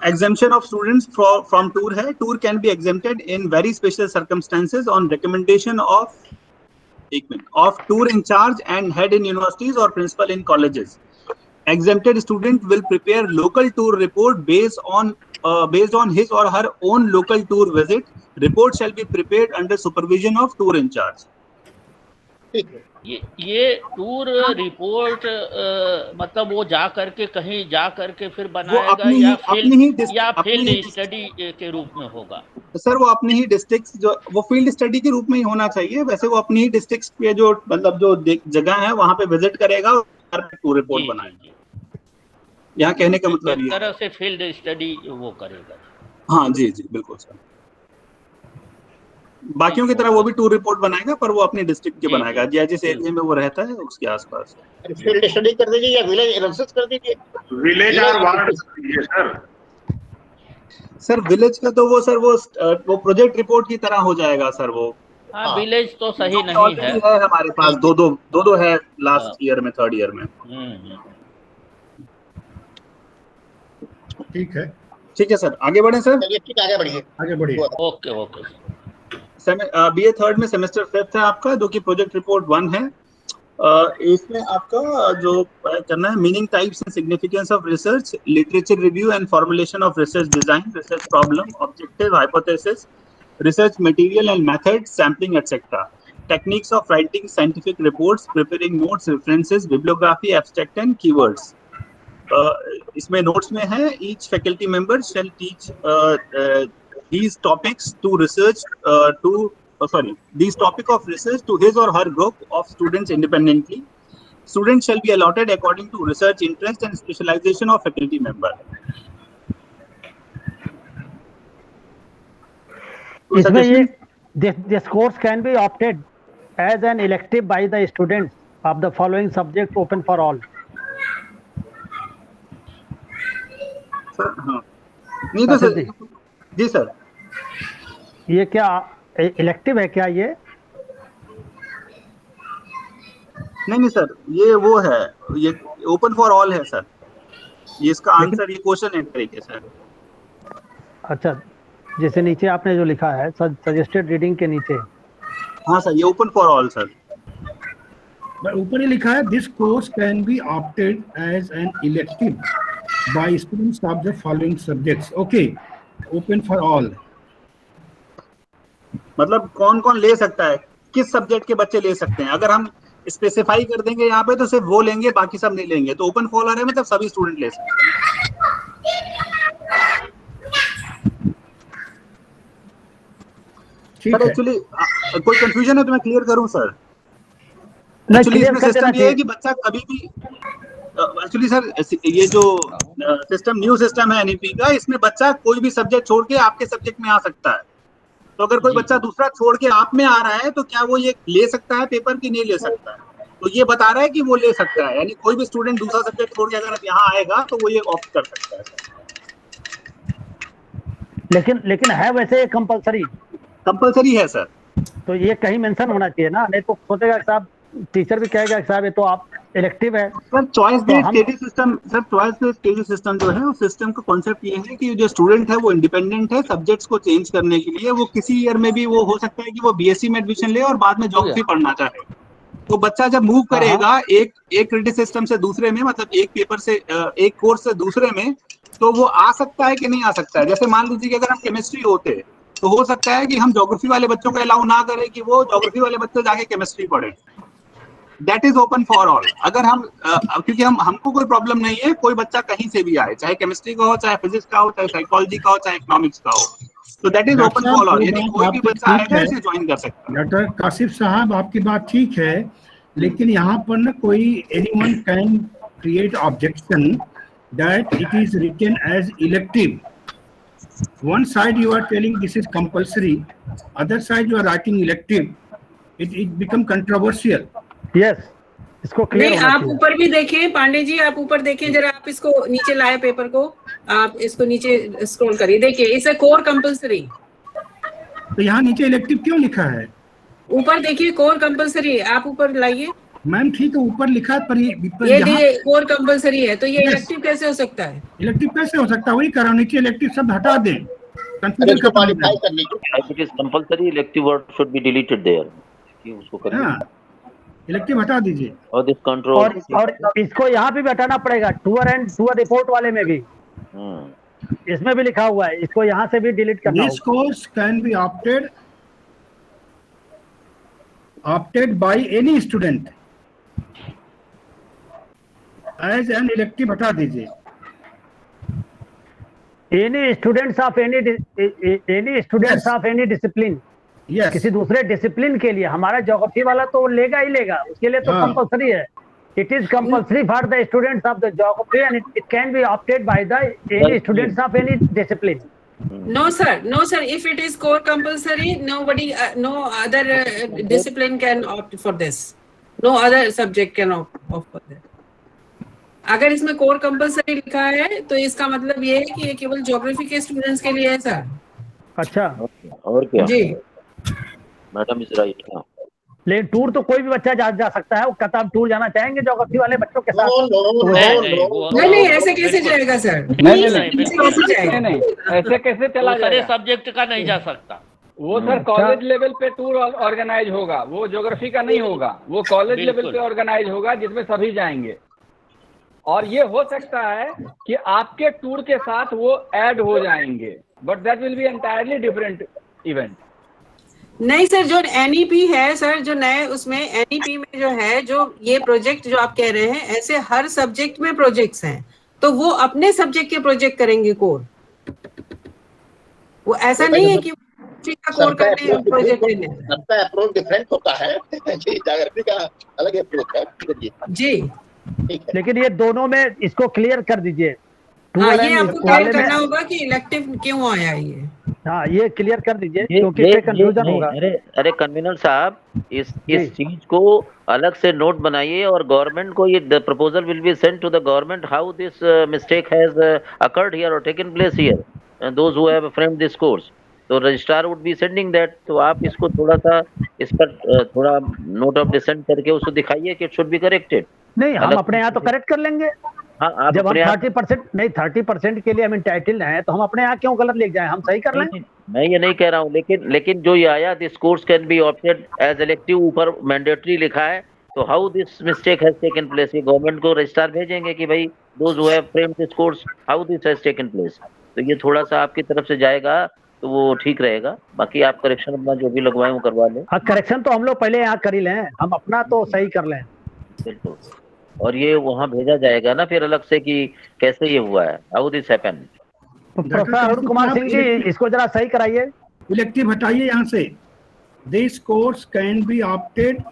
Exemption of students from tour है, tour can be exempted in very special circumstances on recommendation of tour in charge and head in universities or principal in colleges. Exempted student will prepare local tour report based on his or her own local tour visit. Report shall be prepared under supervision of tour in charge. ये tour report मतलब वो जा करके कहीं जा करके फिर बनाएगा या फील्ड स्टडी के रूप में होगा? सर वो अपनी ही डिस्ट्रिक्ट जो वो फील्ड स्टडी के रूप में ही होना चाहिए, वैसे वो अपनी ही डिस्ट्रिक्ट के जो मतलब जो जगह है वहाँ पे विजिट करेगा और टूर रिपोर्ट बनाएगा। यहाँ कहने का मतलब ये तरह से फील्ड स्टडी वो करेगा। हाँ जी जी बिल्कुल सर, बाकियों की तरह वो भी टूर रिपोर्ट बनाएगा पर वो अपने डिस्ट्रिक्ट के बनाएगा या जिस एरिया में वो रहता है उसके आसपास। फील्ड स्टडी कर दीजिए या विलेज एनालिसिस कर दीजिए, विलेज और वार्ड सर। सर विलेज का तो वो प्रोजेक्ट रिपोर्ट की तरह हो जाएगा सर वो। हाँ विलेज तो सही नहीं है हमारे पास दो है लास्ट ईयर में, थर्ड ईयर में। ठीक है सर, आगे बढ़े सर। ठीक, आगे बढ़िए। ओके। बीए थर्ड में सेमेस्टर 5 है आपका, जो कि प्रोजेक्ट रिपोर्ट 1 है। इसमें आपका जो करना है meaning types and significance of research, literature review and formulation of research design, research problem, objective, hypothesis, research material and method, sampling etcetera, techniques of writing scientific reports, preparing notes, references, bibliography, abstract and keywords. इसमें notes में है each faculty member shall teach these topics to research these topic of research to his or her group of students independently. Students shall be allotted according to research interest and specialization of faculty member. इसमें ये this course can be opted as an elective by the students of the following subject open for all. Sir हाँ नहीं तो sir जी sir ये क्या elective है क्या ये? नहीं सर ये वो है, ये ओपन फॉर ऑल है सर, ये इसका आंसर ये क्वेश्चन है तरीके से। अच्छा, जैसे नीचे आपने जो लिखा है सजेस्टेड रीडिंग के नीचे। हाँ सर ये ओपन फॉर ऑल सर, ऊपर ही लिखा है this course can be opted as an elective by students of the following subjects. Okay, open for all. मतलब कौन कौन ले सकता है, किस सब्जेक्ट के बच्चे ले सकते हैं? अगर हम स्पेसिफाई कर देंगे यहाँ पे तो सिर्फ वो लेंगे, बाकी सब नहीं लेंगे, तो ओपन फॉर ऑल है मतलब सभी स्टूडेंट ले सकते हैं। सर एक्चुअली कोई कंफ्यूजन है तो मैं क्लियर करूँ सर। एक्चुअली इसमें सिस्टम ये है कि बच्चा कभी भी एक्चुअली सर ये जो सिस्टम न्यू सिस्टम है एनईपी का, इसमें बच्चा कोई भी सब्जेक्ट छोड़ के आपके सब्जेक्ट में आ सकता है। तो अगर कोई बच्चा दूसरा छोड़ के आप में आ रहा है तो क्या वो ये ले सकता है पेपर की नहीं ले सकता है? तो ये बता रहा है कि वो ले सकता है, यानी कोई भी स्टूडेंट दूसरा सब्जेक्ट छोड़ के अगर यहाँ आएगा तो वो ये ऑप्ट कर सकता है। लेकिन है वैसे कंपलसरी है सर। तो ये कहीं मेंशन होना चाहिए ना, नहीं तो सोचेगा साहब, टीचर भी कहेगा साहब ये तो आप इलेक्टिव है। Sir choice based study system, sir choice based study system जो है उस सिस्टम का कॉन्सेप्ट ये है कि जो स्टूडेंट है वो इंडिपेंडेंट है सब्जेक्ट्स को चेंज करने के लिए। वो किसी ईयर में भी वो हो सकता है कि वो बीएससी में एडमिशन ले और बाद में ज्योग्राफी पढ़ना चाहे, तो बच्चा जब मूव करेगा एक क्रेडिट सिस्टम से दूसरे में, मतलब एक पेपर से एक कोर्स से दूसरे में, तो वो आ सकता है कि नहीं आ सकता है। जैसे मान लीजिए कि अगर हम केमिस्ट्री होते तो हो सकता है कि हम ज्योग्राफी वाले बच्चों को अलाउ ना करें कि वो ज्योग्राफी वाले बच्चे जाके केमिस्ट्री पढ़े। That is open for all. अगर हम क्योंकि हमको कोई प्रॉब्लम नहीं है, कोई बच्चा कहीं से भी आए, चाहे केमिस्ट्री का हो, चाहे फिजिक्स का हो, चाहे साइकोलॉजी का हो, चाहे इकोनॉमिक्स का हो, तो that is open for all, यानी कोई भी बच्चा आएगा इसे ज्वाइन कर सकता है। डॉक्टर कासिफ साहब आपकी बात ठीक है, लेकिन यहाँ पर ना कोई anyone can create objection that it is written as elective. One side you are telling this is compulsory, other side you are writing elective. It become controversial. Yes. इसको क्लियर नहीं, होना आप चाहिए। ऊपर भी देखें पांडे जी, आप ऊपर देखें जरा, आप इसको नीचे लाए पेपर को, आप इसको नीचे स्क्रॉल करिए, देखिए इट्स अ कोर कंपलसरी। तो यहाँ नीचे इलेक्टिव क्यों लिखा है? ऊपर देखिए कोर कंपलसरी, आप ऊपर लाइए। मैम ठीक है, ऊपर लिखा है, पर ये यहाँ देखिए कोर कंपलसरी है, तो ये Yes. इलेक्टिव कैसे हो सकता है? इलेक्टिव कैसे हो सकता है? वही कह रहा हूँ, नीचे इलेक्टिव शब्द हटा दें, अरे कंफ्यूजन इसको खत्म हो मॉडिफाई जाए। कर लीजिए। If it is compulsory, elective word should be deleted there. कि उसको करिए। हाँ, इलेक्टिव हटा दीजिए। और this control। और इसको यहाँ पे भी हटाना पड़ेगा, टूर रिपोर्ट वाले में भी, इसमें भी लिखा हुआ है, इसको यहाँ से भी डिलीट करना This course can be opted by any student as an elective, हटा दीजिए। Any students of any discipline, किसी दूसरे डिसिप्लिन के लिए। हमारा ज्योग्राफी वाला तो लेगा ही लेगा, उसके लिए तो कंपलसरी है। It is compulsory for the students of the geography and it can be opted by the any students of any discipline. No sir, if it is core compulsory, nobody, no other discipline can opt for this, no other subject can opt for that। अगर इसमें core compulsory लिखा है तो इसका मतलब ये है कि ये केवल ज्योग्राफी के स्टूडेंट्स के लिए है सर। अच्छा, और क्या जी, मैडम इज राइट। लेकिन टूर तो कोई भी बच्चा जा सकता है, वो कहता हम टूर जाना चाहेंगे ज्योग्राफी वाले बच्चों के साथ। नहीं, ऐसे कैसे जाएगा सर? नहीं, ऐसे कैसे चला जाएगा? सब्जेक्ट का नहीं जा सकता वो सर कॉलेज लेवल पे टूर ऑर्गेनाइज होगा, वो ज्योग्राफी का नहीं होगा, वो कॉलेज लेवल पे ऑर्गेनाइज होगा जिसमें सभी जाएंगे। और ये हो सकता है कि आपके टूर के साथ वो ऐड हो जाएंगे, but that will B entirely different event. नहीं सर, जो एनईपी है सर, जो नए उसमें एनईपी में जो है, जो ये प्रोजेक्ट जो आप कह रहे हैं, ऐसे हर सब्जेक्ट में प्रोजेक्ट्स हैं, तो वो अपने सब्जेक्ट के प्रोजेक्ट करेंगे कोर। वो ऐसा नहीं है कि कोर करने प्रोजेक्ट लेने। सबका अप्रोच डिफरेंट होता है, ज्योग्राफी का अलग अप्रोच है जी। लेकिन ये दोनों में इसको क्लियर कर दीजिए। हाँ, ये आपको क्लियर करना होगा कि इलेक्टिव क्यों आया ये। हाँ, ये क्लियर कर दीजिए, क्योंकि इससे कंफ्यूजन होगा। अरे कन्वीनर साहब, इस चीज को अलग से नोट बनाइए और गवर्नमेंट को ये proposal will be sent to the government how this mistake has occurred here और taken place here, those who have framed this course. तो registrar would be sending that. तो आप इसको थोड़ा सा इस पर थोड़ा नोट ऑफ डिसेंट करके उसको दिखाइए कि इट शुड बी करेक्टेड। नहीं, हम अपने यहाँ तो करेक्ट कर लेंगे। हाँ, जब हम 30% नहीं 30% के लिए हम एंटाइटल्ड हैं, तो हम अपने यहाँ क्यों गलत लिख जाए, हम सही कर लें। मैं ये नहीं कह रहा हूँ, लेकिन जो ये आया this course can be opted as elective, ऊपर मैंडेटरी लिखा है, तो how this mistake has taken place, ये गवर्नमेंट को रजिस्ट्रार भेजेंगे कि भाई those who have framed this course how this has taken place. तो ये थोड़ा सा आपकी तरफ से जाएगा तो वो ठीक रहेगा। बाकी आप करेक्शन अपना जो भी लगवाएं वो करवा लें। हाँ, करेक्शन तो हम लोग पहले यहाँ कर ही लें, हम अपना तो सही कर लें। बिल्कुल, और ये वहाँ भेजा जाएगा ना फिर अलग से कि कैसे ये हुआ है, how this happened. Professor Arun Kumar Singh ji, इसको जरा सही कराइए। इलेक्टिव हटाइए यहाँ से, this course can be opted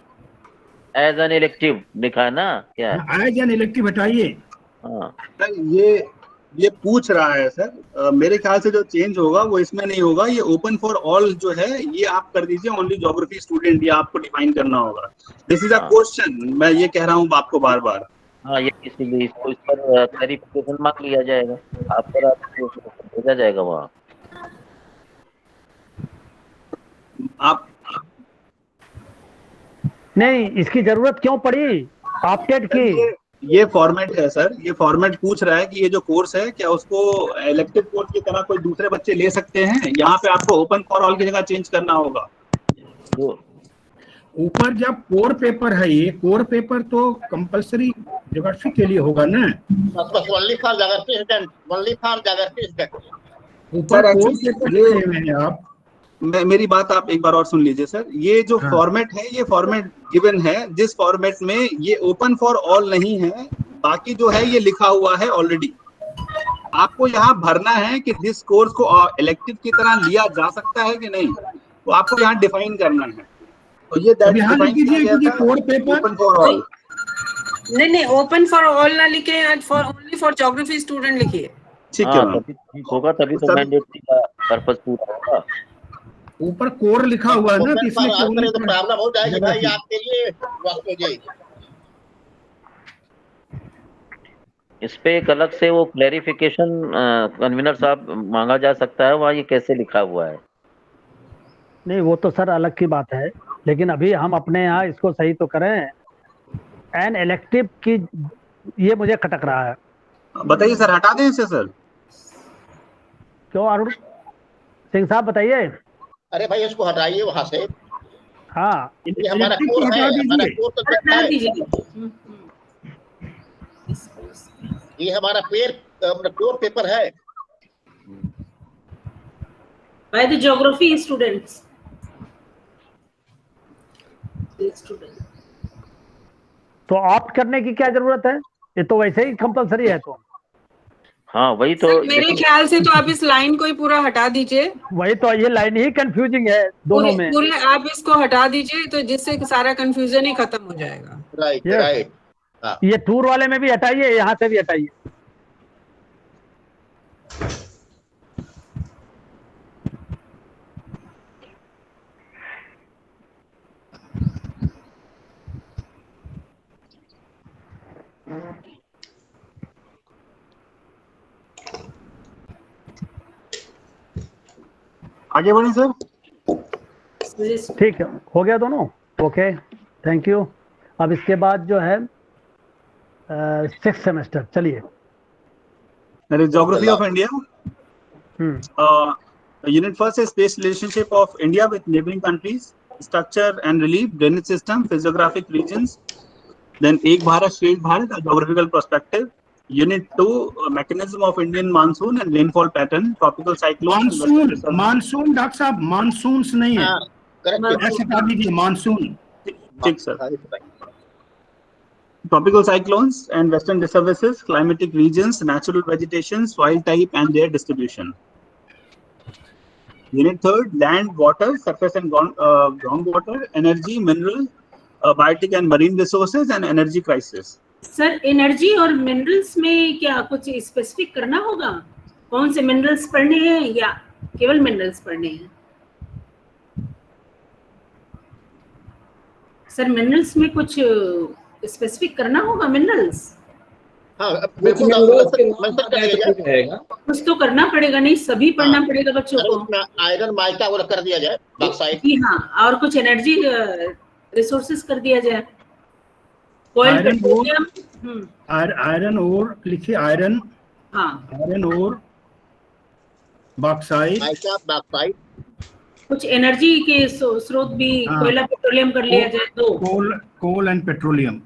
as an elective लिखा है ना, क्या एज एन इलेक्टिव हटाइए। हाँ, ये पूछ रहा है सर, मेरे ख्याल से जो चेंज होगा वो इसमें नहीं होगा, ये ओपन फॉर ऑल जो है ये आप कर दीजिए, ओनली ज्योग्राफी स्टूडेंट, ये आपको डिफाइन करना होगा। दिस इज अ क्वेश्चन, मैं ये कह रहा हूँ आपको बार बार। हाँ, ये इसीलिए इसको इस पर क्लैरिफिकेशन मांग लिया जाएगा, आप पर आपको भेजा जाएगा वहाँ। आप नहीं, इसकी जरूरत क्यों पड़ी ऑप्टेड की? ये फॉर्मेट है सर, ये फॉर्मेट पूछ रहा है कि ये जो कोर्स है क्या उसको इलेक्टिव कोर्स की तरह कोई दूसरे बच्चे ले सकते हैं। यहाँ पे आपको ओपन फॉर ऑल की जगह चेंज करना होगा। ऊपर जब कोर पेपर है, ये कोर पेपर तो कंपलसरी ज्योग्राफी के लिए होगा ना, बस only for geography student, only for geography student. ऊपर कोर पेपर लिखे हुए हैं आप। मेरी बात आप एक बार और सुन लीजिए सर, ये जो फॉर्मेट है ये फॉर्मेट गिवन है, जिस फॉर्मेट में ये ओपन फॉर ऑल नहीं है, बाकी जो है ये लिखा हुआ है ऑलरेडी। आपको यहाँ भरना है कि दिस कोर्स को इलेक्टिव की तरह लिया जा सकता है कि नहीं, तो आपको यहाँ डिफाइन करना है। तो ये core paper open for all नहीं, ओपन फॉर ऑल ना लिखे, for only for geography student लिखिए। ठीक है, ठीक होगा, तभी तो मैंडेटरी का पर्पस पूरा होगा। ऊपर कोर लिखा हुआ है ना, तो प्रॉब्लम हो जाएगी भाई, आपके लिए वक्त हो जाएगी। इस पे एक अलग से वो क्लैरिफिकेशन कन्वीनर साहब मांगा जा सकता है, वहाँ ये कैसे लिखा हुआ है? नहीं वो तो सर अलग की बात है, लेकिन अभी हम अपने यहाँ इसको सही तो करें। एन इलेक्टिव की ये मुझे खटक रहा है। बताइए सर, हटा दें इसे सर? क्यों अरुण सिंह साहब बताइए। अरे भाई इसको हटाइए वहां से। हाँ ये हमारा कोर है, हमारा कोर तो अच्छा है। ये हमारा कोर पेपर है। By the geography students. तो ऑप्ट करने की क्या जरूरत है, ये तो वैसे ही कंपलसरी है। तो हाँ वही तो मेरे ख्याल से तो आप इस लाइन को ही पूरा हटा दीजिए। वही तो, ये लाइन ही कंफ्यूजिंग है दोनों में। पूरे आप इसको हटा दीजिए तो जिससे सारा कंफ्यूजन ही खत्म हो जाएगा। Right right. ये टूर वाले में भी हटाइए, यहाँ से भी हटाइए। आगे बढ़े सर। ठीक है, हो गया दोनों। Okay thank you. अब इसके बाद जो है 6th सेमेस्टर, चलिए। That is Geography of India. Unit first is space relationship of India with neighboring countries, structure and relief, drainage system, physiographic regions. Then Ek Bharat, Shresth Bharat, a geographical perspective. Unit 2, mechanism of Indian monsoon and rainfall pattern, tropical cyclones. Monsoon doctor साहब, monsoons नहीं है, ऐसे कर दीजिए monsoon. ठीक sir. Tropical cyclones and western disturbances, climatic regions, natural vegetation, soil type and their distribution. Unit 3, land, water, surface and groundwater, energy, mineral, biotic and marine resources and energy crisis. Sir energy और minerals में क्या कुछ specific करना होगा? कौन से minerals पढ़ने हैं या केवल मिनरल्स पढ़ने हैं? सर मिनरल्स में कुछ स्पेसिफिक करना होगा? मिनरल्स कुछ तो करना पड़ेगा, नहीं सभी पढ़ना पड़ेगा बच्चों को। आयरन माइका वो कर दिया जाए, बॉक्साइट। जी हाँ, और कुछ एनर्जी रिसोर्सेज कर दिया जाए। आयरन ओर लिखिए, आयरन, हाँ आयरन ओर, बॉक्साइट, कुछ एनर्जी के स्रोत भी कोयला पेट्रोलियम कर लिया जाए तो। कोल एंड पेट्रोलियम।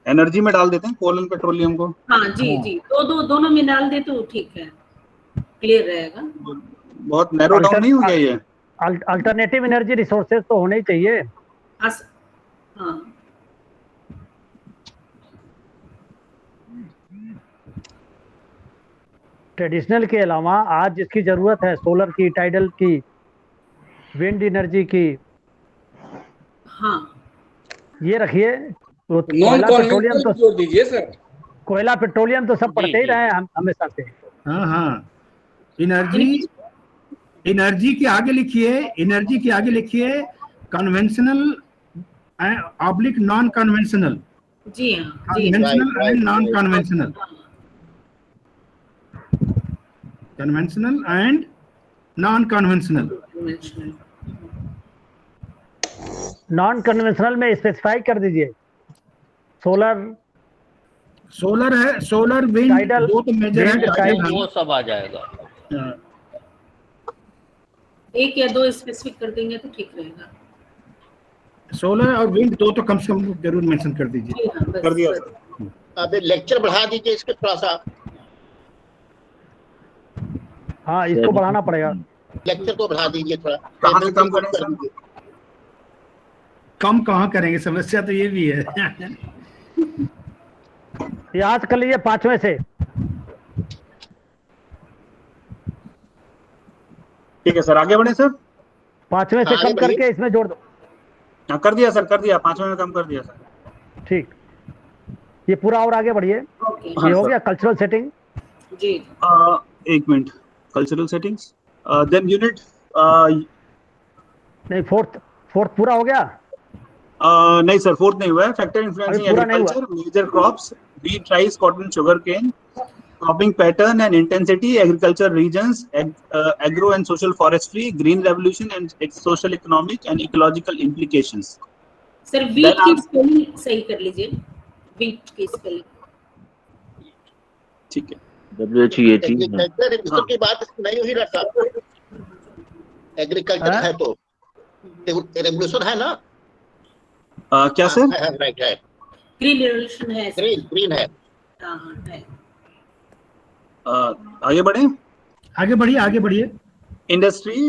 एनर्जी में डाल देते हैं कोल एंड पेट्रोलियम को। हाँ जी जी, दोनों में डाल दे तो ठीक है, क्लियर रहेगा। बहुत नैरो डाउन नहीं हो गया ये? अल्टरनेटिव एनर्जी रिसोर्सेज तो होने ही चाहिए। हाँ ट्रेडिशनल के अलावा आज जिसकी जरूरत है, सोलर की, टाइडल की, विंड एनर्जी की, हाँ ये रखिए। तो कोयला पेट्रोलियम तो जोड़ दीजिए सर। कोयला पेट्रोलियम तो सब पढ़ते ही रहे हैं हम हमेशा से। हाँ हाँ, एनर्जी के आगे लिखिए, एनर्जी के आगे लिखिए कन्वेंशनल ऑब्लिक नॉन कन्वेंशनल। जी हाँ, conventional and non conventional, conventional and non conventional. Non conventional में स्पेसिफाई कर दीजिए। सोलर है, सोलर विंड, टाइडल, दो तो मेजर है, वो सब आ जाएगा। एक या दो स्पेसिफिक कर देंगे तो ठीक रहेगा। सोलर और विंड दो तो कम से कम जरूर मेंशन कर दीजिए। कर दिया। अभी लेक्चर बढ़ा दीजिए इसके थोड़ा सा। हाँ इसको बढ़ाना पड़ेगा, लेक्चर को बढ़ा दीजिए थोड़ा। कहाँ से कम करेंगे? कम कहाँ करेंगे, समस्या तो ये भी है। याद कर लीजिए 5वें से। ठीक है सर, आगे बढ़े सर। 5वें से कम करके इसमें जोड़ दो। हाँ कर दिया सर, कर दिया, 5वें में कम कर दिया सर। ठीक, ये पूरा और आगे बढ़िए। ये हो गया कल्चरल सेटिंग जी। एक minute, cultural settings, then unit नहीं, फोर्थ पूरा हो गया। नहीं सर, फोर्थ नहीं हुआ है। Factor influencing agriculture, major crops, wheat, rice, cotton, sugarcane, cropping pattern and intensity, agriculture regions, agro and social forestry, green revolution and its social, economic and ecological implications. Sir wheat की spelling सही कर लीजिए, wheat की spelling. ठीक है, WHEAT agriculture की बात नहीं हुई रहा, एग्रीकल्चर है तो रेवोल्यूशन है ना। क्या सर? राइट है, ग्रीन रेवोल्यूशन है, ग्रीन है। है। आगे बढ़िए। Industry,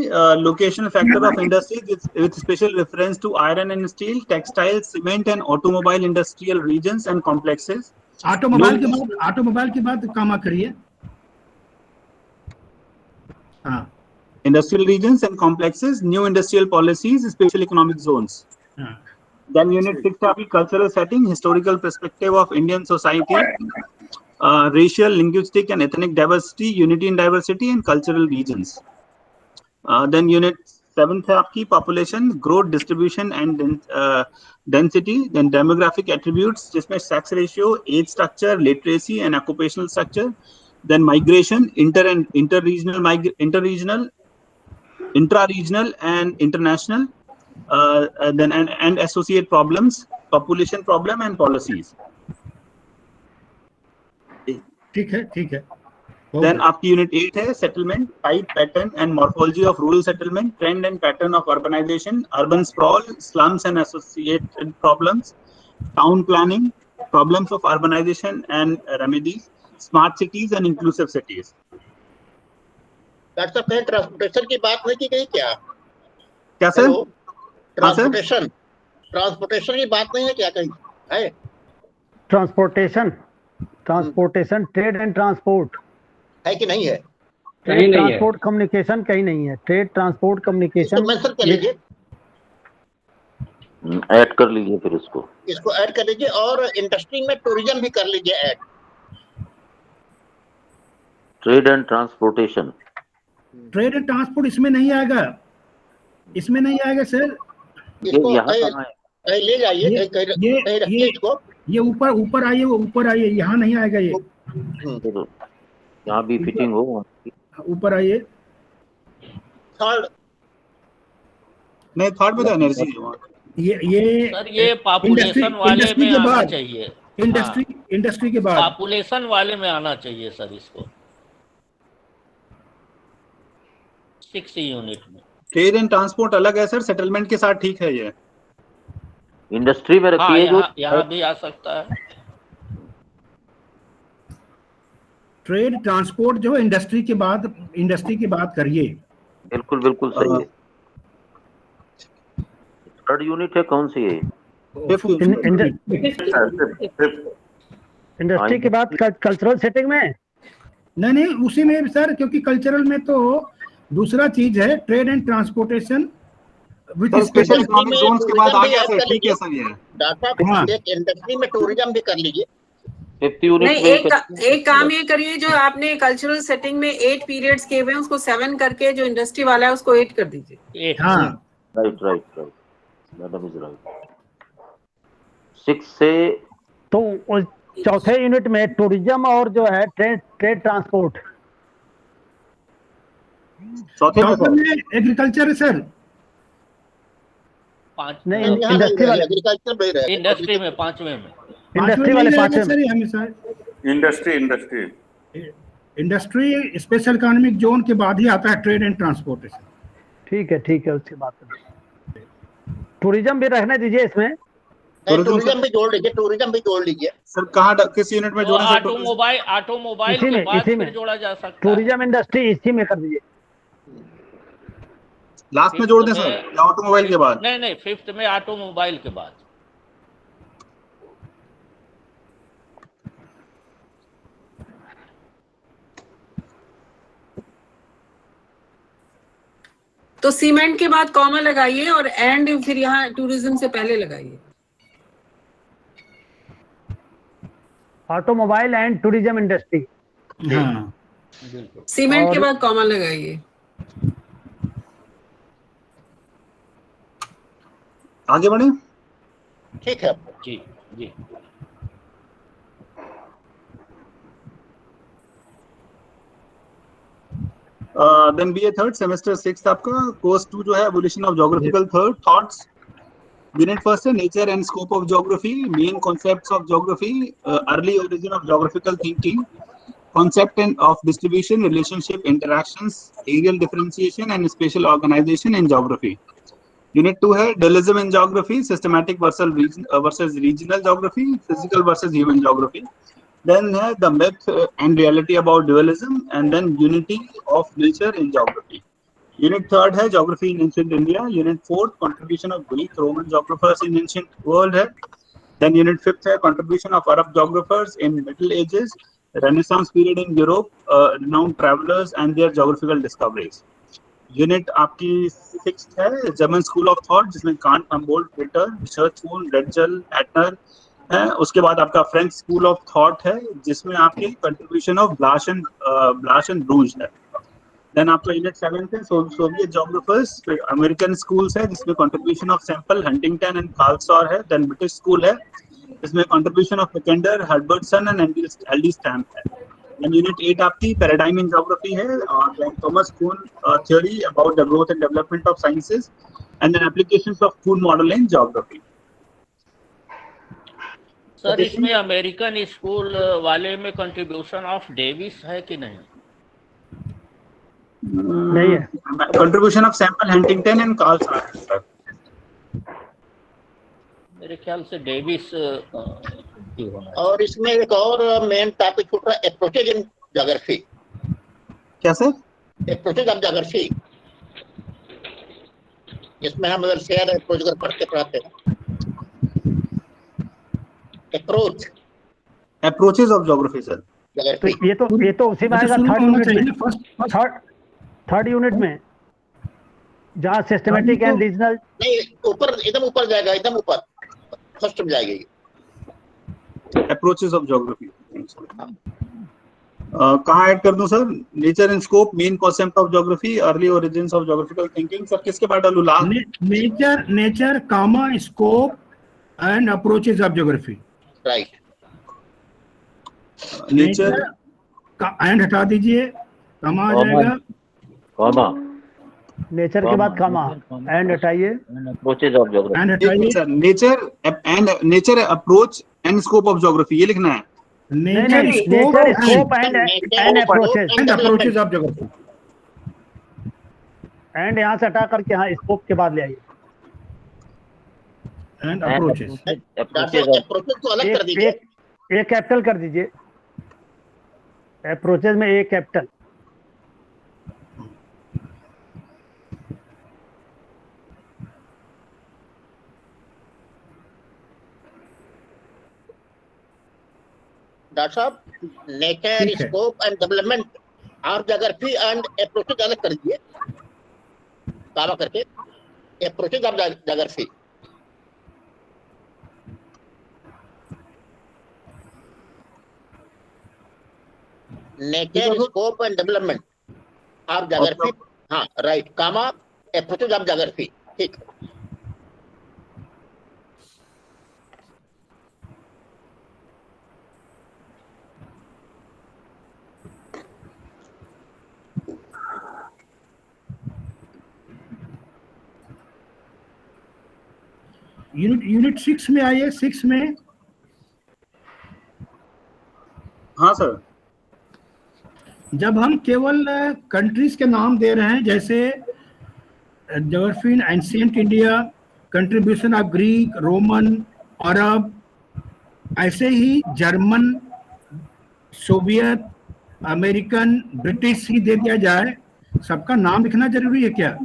locational factor of industry with special reference to iron and steel, textile, cement and automobile industrial regions and complexes. Automobile के बाद कामा करिए। हाँ, industrial regions and complexes, new industrial policies, special economic zones. Then unit 6 topic, cultural setting, historical perspective of Indian society, racial, linguistic and ethnic diversity, unity in diversity and cultural regions. Then unit 7 है आपकी population, growth, distribution and density, then demographic attributes जिसमें sex ratio, age structure, literacy and occupational structure, then migration, intra-regional and international, then and associate problems, population problem and policies. ठीक है। Then आपकी unit 8 है settlement, type, pattern and morphology of rural settlement, trend and pattern of urbanization, urban sprawl, slums and associated problems, town planning, problems of urbanization and remedies, smart cities and inclusive cities. Doctor साहब कहीं transportation की बात नहीं की गई क्या? क्या sir? Transportation की बात नहीं है क्या कहीं? है ट्रांसपोर्टेशन ट्रेड एंड ट्रांसपोर्ट है कि नहीं है? ट्रेड ट्रांसपोर्ट कम्युनिकेशन कहीं नहीं है। ट्रेड ट्रांसपोर्ट कम्युनिकेशन मेंशन कर लीजिए, ऐड कर लीजिए, फिर इसको ऐड कर लीजिए और इंडस्ट्री में टूरिज्म भी कर लीजिए add. Trade and transportation, trade and transport इसमें नहीं आएगा सर। इसको ले जाइए, इसको ये ऊपर आइए, यहाँ नहीं आएगा ये। यहाँ भी फिटिंग हो, ऊपर आइए। थर्ड में तो एनर्जी ये पॉपुलेशन वाले में आना चाहिए। इंडस्ट्री के बाद पॉपुलेशन वाले में आना चाहिए सर इसको, 6 यूनिट में। ट्रेड एंड ट्रांसपोर्ट अलग है सर, सेटलमेंट के साथ ठीक है ये। इंडस्ट्री में रखिए, यहाँ भी आ सकता है। ट्रेड ट्रांसपोर्ट जो इंडस्ट्री के बाद करिए। बिल्कुल सही है। थर्ड यूनिट है, कौन सी है? इंडस्ट्री के बाद कल्चरल सेटिंग में नहीं, उसी में सर, क्योंकि कल्चरल में तो दूसरा चीज है। Trade and transportation with special economic zones के बाद आ गया सर। ठीक है सर, ये डाटा एक इंडस्ट्री में टूरिज्म भी कर लीजिए। नहीं, एक काम ये करिए, जो आपने कल्चरल सेटिंग में 8 पीरियड्स किए हुए हैं उसको 7 करके जो इंडस्ट्री वाला है उसको 8 कर दीजिए। हाँ, राइट, मैडम इज राइट। 6 से तो चौथे यूनिट में टूरिज्म और जो है ट्रेड ट्रांसपोर्ट। चौथे में एग्रीकल्चर है सर। नहीं, इंडस्ट्री वाले इंडस्ट्री में 5वें में, इंडस्ट्री वाले 5वें में। इंडस्ट्री स्पेशल इकोनॉमिक जोन के बाद ही आता है ट्रेड एंड ट्रांसपोर्टेशन। ठीक है, उसके बाद टूरिज्म भी रहने दीजिए इसमें। टूरिज्म भी जोड़ लीजिए। सर कहाँ, किस यूनिट में जोड़ें? ऑटोमोबाइल के बाद फिर जोड़ा जा सकता है। टूरिज्म इंडस्ट्री इसी में कर दीजिए। लास्ट में जोड़ दें सर, या ऑटोमोबाइल के बाद? नहीं, 5th में ऑटोमोबाइल के बाद। तो सीमेंट के बाद कॉमा लगाइए और एंड फिर यहाँ टूरिज्म से पहले लगाइए। Automobile and tourism industry. हाँ, सीमेंट के बाद कॉमा लगाइए। आगे बढ़े। ठीक है जी। देन BA थर्ड सेमेस्टर 6 आपका कोर्स 2 जो है evolution of geographical thoughts. Unit first है nature and scope of geography, main concepts of geography, early origin of geographical thinking, concept of distribution, relationship, interactions, areal differentiation and spatial organization in geography. Unit 2 है dualism in geography, systematic versus regional geography, physical versus human geography. Then है the myth and reality about dualism, and then unity of nature in geography. Unit 3 है geography in ancient India. Unit 4 contribution of Greek Roman geographers in ancient world है. Then unit 5 है contribution of Arab geographers in Middle Ages, Renaissance period in Europe, renowned travelers and their geographical discoveries. Unit आपकी 6th है German School of Thought, जिसमें Kant, Humboldt, Ritter, Schwarzschild, Rätzel, Adler है। उसके बाद आपका French School of Thought है, जिसमें आपकी contribution of Blasch and Bruges है। Then आपका Unit 7th है Soviet geographers, फिर American schools है, जिसमें contribution of Semple, Huntington and Khalsor है। Then British School है, इसमें contribution of Mackinder, Herbertson and L D Stamp है। एंड यूनिट 8 आपकी पैराडाइम इन ज्योग्राफी है, और Thomas Kuhn theory about the growth and development of sciences, and then applications of food model in geography. Sir इसमें American school वाले में contribution of Davis है कि नहीं? नहीं है। Contribution of Semple, Huntington and Carlson. मेरे ख्याल से डेविस और इसमें एक और मेन टॉपिक छूट रहा है, अप्रोचेज इन ज्योग्राफी। क्या सर? अप्रोचेज ऑफ ज्योग्राफी, इसमें हम अगर शेयर अप्रोच कर पढ़ते हैं। Approaches of geography sir. तो ये तो उसी में आएगा थर्ड यूनिट में, जहाँ सिस्टमेटिक एंड रीजनल। नहीं, ऊपर एकदम ऊपर जाएगा, एकदम ऊपर फर्स्ट में जाएगी अप्रोचेस ऑफ ज्योग्राफी। कहाँ ऐड कर दूं sir? Nature and scope, main concept of geography, early origins of geographical thinking. सब किसके बाद डालूं? लाल nature comma scope and approaches of geography. Right. Nature का एंड हटा दीजिए, कामा आ जाएगा। कामा नेचर के बाद कामा एंड हटाइए, अप्रोचेज ऑफ ज्योग्राफी एंड हटाइए sir. Nature approach and scope of geography, ये लिखना है। Nature scope and approaches of geography. And यहाँ से हटा करके यहाँ स्कोप के बाद ले आइए, एंड अप्रोचेज। अप्रोचेज को अलग कर दीजिए, एक कैपिटल कर दीजिए, अप्रोचेज में एक कैपिटल। डॉक्टर साहब, nature scope and development of geography and approaches अलग कर दीजिए, कामा करके approaches of geography. Nature scope and development of geography, हाँ right, comma approaches of geography. ठीक। यूनिट 6 में आइए। 6 में हाँ सर। जब हम केवल कंट्रीज के नाम दे रहे हैं, जैसे geography in ancient India, contribution of Greek, Roman, Arab, ऐसे ही जर्मन, सोवियत, अमेरिकन, ब्रिटिश ही दे दिया जाए, सबका नाम लिखना जरूरी है क्या?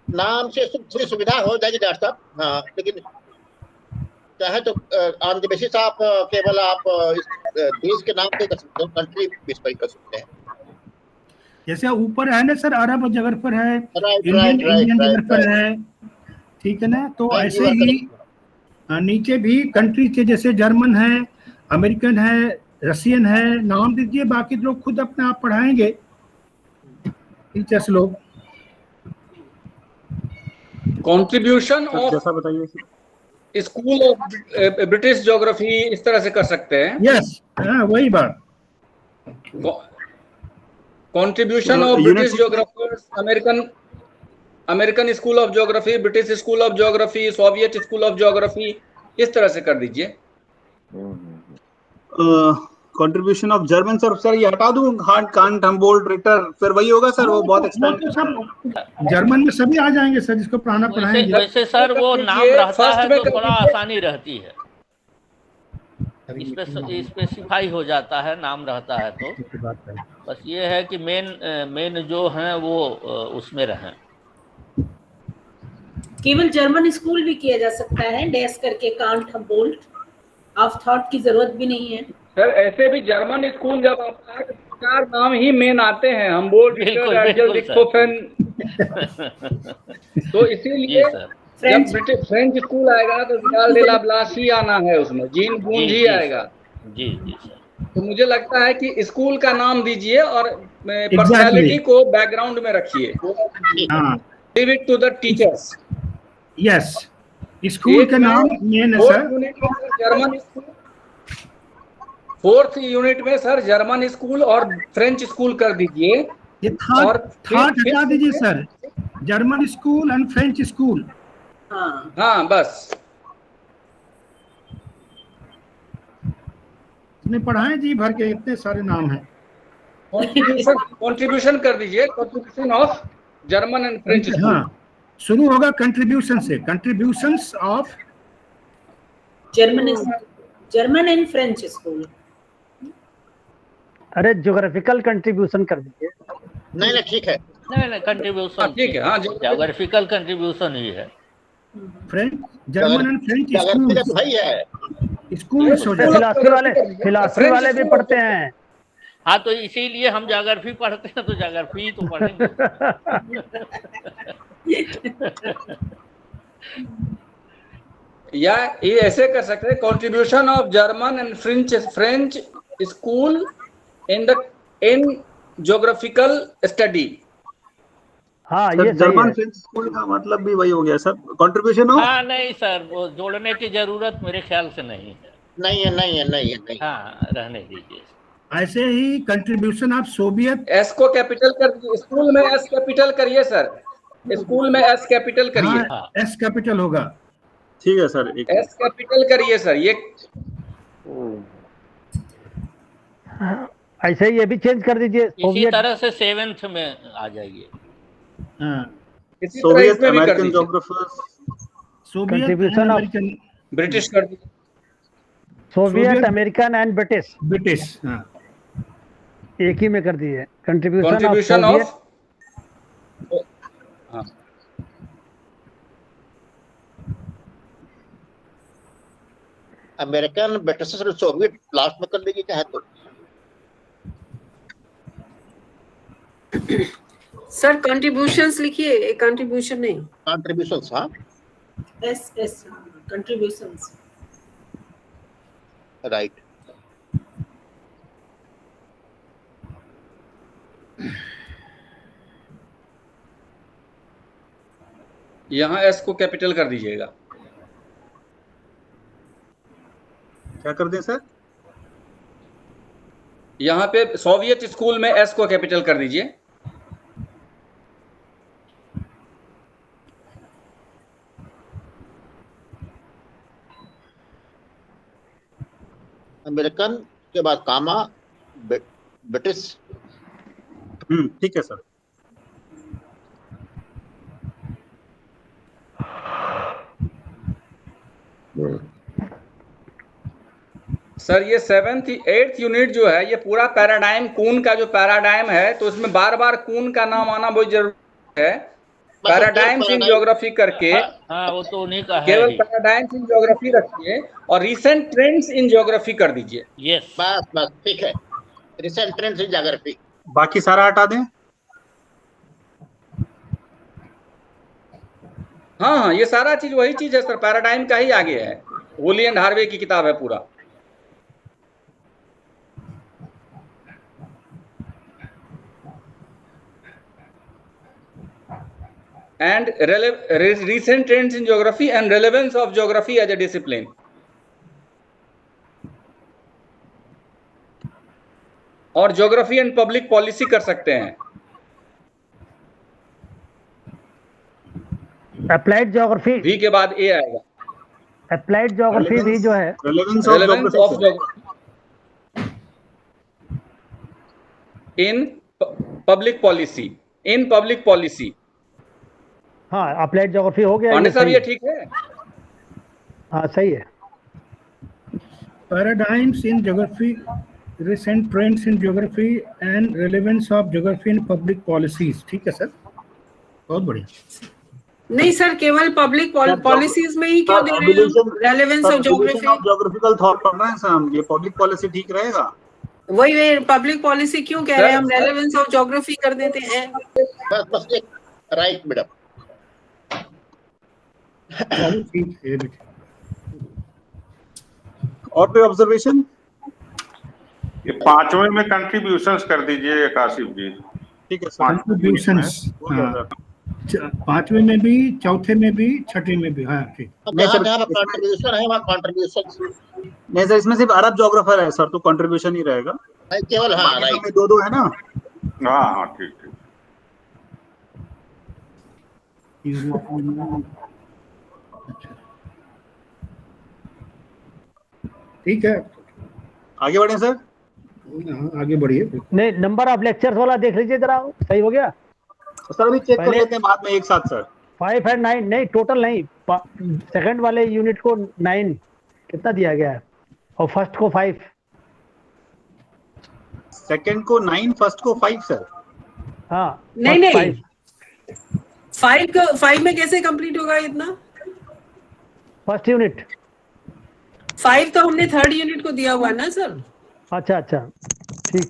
नाम से सुविधा हो जाएगी डॉक्टर साहब, हाँ, लेकिन चाहे तो ऑन द बेसिस आप केवल आप देश के नाम पे कर सकते हो, कंट्री बेस पर कर सकते हैं। जैसे ऊपर है ना सर, अरब जगह है, इंडियन जगह है, ठीक है ना? तो ऐसे ही नीचे भी कंट्री के, जैसे जर्मन है, अमेरिकन है, रशियन है, नाम दीजिए, बाकी लोग खुद अपने आप पढ़ाएंगे, टीचर्स लोग। कंट्रीब्यूशन ऑफ जैसा बताइए स्कूल ऑफ ब्रिटिश ज्योग्राफी, इस तरह से कर सकते हैं। यस, हाँ वही बात। Contribution of British geographers, American School of Geography, British School of Geography, Soviet School of Geography, इस तरह से कर दीजिए। कंट्रीब्यूशन ऑफ जर्मन सर ये हटा दूं, कांट हमबोल्ट रिटर, फिर वही होगा सर, वो बहुत एक्सपेंसिव। सब जर्मन में सभी आ जाएंगे सर, जिसको पढ़ाना पढ़ाएंगे। वैसे सर वो नाम रहता है तो थोड़ा आसानी रहती है, स्पेसिफाई हो जाता है, नाम रहता है तो बस ये है कि मेन जो हैं वो उसमें रहें। केवल जर्मन स्कूल भी किया जा सकता है, डैश करके कांट हमबोल्ट, ऑफ थॉट की जरूरत भी नहीं है सर। ऐसे भी जर्मन स्कूल जब आप 4 नाम ही मेन आते हैं, हमबोल्ट, रिक्टोफेन, तो इसीलिए जब फ्रेंच स्कूल आएगा तो विडाल डे ला ब्लास ही आना है, उसमें जीन बूंज ही आएगा। जी सर। तो मुझे लगता है कि स्कूल का नाम दीजिए और पर्सनालिटी को बैकग्राउंड में रखिए। Give it to the teachers. Yes, school का नाम मेन है sir. German school 4th unit में सर जर्मन स्कूल और फ्रेंच स्कूल कर दीजिए। ये थर्ड हटा दीजिए sir, German school and French school. हाँ बस इसमें पढ़ाएं जी भर के, इतने सारे नाम हैं। कंट्रीब्यूशन कर दीजिए, contribution of German and French school. हाँ, शुरू होगा कंट्रीब्यूशन से, contributions of German and French school. अरे ज्योग्राफिकल कंट्रीब्यूशन कर दीजिए। नहीं ठीक है, नहीं कंट्रीब्यूशन ठीक है। हाँ, ज्योग्राफिकल कंट्रीब्यूशन ही है। French, German and French school भाई है, स्कूल हो जाए। फिलॉसफी वाले भी पढ़ते हैं। हाँ, तो इसीलिए हम ज्योग्राफी पढ़ते हैं, तो ज्योग्राफी तो पढ़ेंगे। या ये ऐसे कर सकते हैं, contribution of German and French school in geographical study. हाँ, ये जर्मन फ्रेंच स्कूल का मतलब भी वही हो गया सर, कंट्रीब्यूशन ऑफ। हाँ नहीं सर, वो जोड़ने की जरूरत मेरे ख्याल से नहीं है। नहीं है। हाँ, रहने दीजिए। ऐसे ही कंट्रीब्यूशन ऑफ सोवियत। एस को कैपिटल कर दीजिए, स्कूल में एस कैपिटल करिए सर, स्कूल में एस कैपिटल करिए। हाँ, एस कैपिटल होगा। ठीक है सर, एस कैपिटल करिए सर। ये ऐसे ही ये भी चेंज कर दीजिए, इसी तरह से 7th में आ जाइए। Soviet American geographers, contribution of British कर दीजिए, सोवियत अमेरिकन एंड ब्रिटिश। हाँ, एक ही में कर दिए। कंट्रीब्यूशन ऑफ अमेरिकन, ब्रिटिश और सोवियत लास्ट में कर लीजिए चाहे तो। सर कंट्रीब्यूशंस लिखिए, कंट्रीब्यूशन नहीं, कंट्रीब्यूशंस। हाँ, एस कंट्रीब्यूशंस, राइट। यहाँ एस को कैपिटल कर दीजिएगा। क्या कर दें सर? यहाँ पे सोवियत स्कूल में एस को कैपिटल कर दीजिए। अमेरिकन के बाद कामा, ब्रिटिश। ठीक है सर। सर ये 7th 8th यूनिट जो है, ये पूरा पैराडाइम, कून का जो पैराडाइम है, तो उसमें बार बार कून का नाम आना बहुत जरूरी है। पैराडाइम्स इन ज्योग्राफी करके, हाँ वो तो उन्हीं का है, केवल पैराडाइम्स इन ज्योग्राफी रखिए और रिसेंट ट्रेंड्स इन ज्योग्राफी कर दीजिए। यस, बस ठीक है, रिसेंट ट्रेंड्स इन ज्योग्राफी। बाकी सारा हटा दें। हाँ, ये सारा चीज वही चीज है सर, पैराडाइम का ही आगे है। वुली एंड हार्वे की किताब है पूरा। and recent trends in geography and relevance of geography as a discipline. और ज्योग्राफी एंड पब्लिक पॉलिसी कर सकते हैं। अप्लाइड ज्योग्राफी वी के बाद ए आएगा। अप्लाइड ज्योग्राफी भी जो है relevance relevance of in public policy, in public policy. हाँ अप्लाइड ज्योग्राफी हो गया। पांडे साहब ये ठीक है? हाँ सही है। Paradigms in geography, recent trends in geography and relevance of geography in public policies. ठीक है सर, बहुत बढ़िया। नहीं सर, केवल पब्लिक पॉलिसीज में ही क्यों दे रहे हैं relevance of geography? Geographical thought पढ़ रहे हैं सर हम, ये पब्लिक पॉलिसी ठीक रहेगा। वही पब्लिक पॉलिसी क्यों कह रहे हैं हम, रेलेवेंस ऑफ ज्योग्राफी कर देते हैं। बस एक राइट मैडम। ठीक है। और कोई ऑब्जर्वेशन? ये 5वें में कंट्रीब्यूशंस कर दीजिए काशिफ जी। ठीक है सर, कंट्रीब्यूशंस 5वें में भी, चौथे में भी, छठे में भी। हाँ ठीक। नहीं सर, जहाँ कंट्रीब्यूशन है वहाँ कंट्रीब्यूशन नहीं सर, इसमें सिर्फ अरब ज्योग्राफर है सर, तो कंट्रीब्यूशन ही रहेगा केवल। हाँ राइट, दो है ना। हाँ ठीक ठीक। ठीक है, आगे बढ़े सर। आगे बढ़िए। नहीं, नंबर ऑफ लेक्चर्स वाला देख लीजिए जरा, सही हो गया सर? अभी चेक कर लेते हैं बाद में एक साथ सर। 5 और 9 नहीं, टोटल नहीं, सेकंड वाले यूनिट को 9 कितना दिया गया है और फर्स्ट को 5। सेकंड को 9, फर्स्ट को 5 सर। हाँ नहीं 5 में कैसे कंप्लीट होगा इतना? फर्स्ट यूनिट 5 तो हमने थर्ड यूनिट को दिया हुआ ना सर। अच्छा ठीक।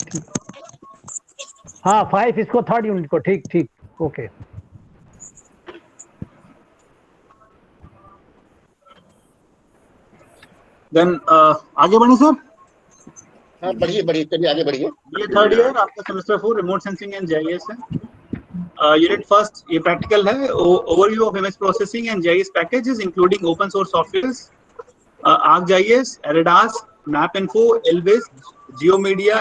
हाँ 5 इसको थर्ड यूनिट को, ठीक ओके। देन आगे बढ़े सर। हाँ बढ़िए, चलिए आगे बढ़िए। ये थर्ड ईयर आपका semester 4 remote sensing and GIS है। यूनिट फर्स्ट ये प्रैक्टिकल है। Overview of image processing and GIS packages including open source softwares, ArcGIS, Eridas, MapInfo, Elvis, GeoMedia,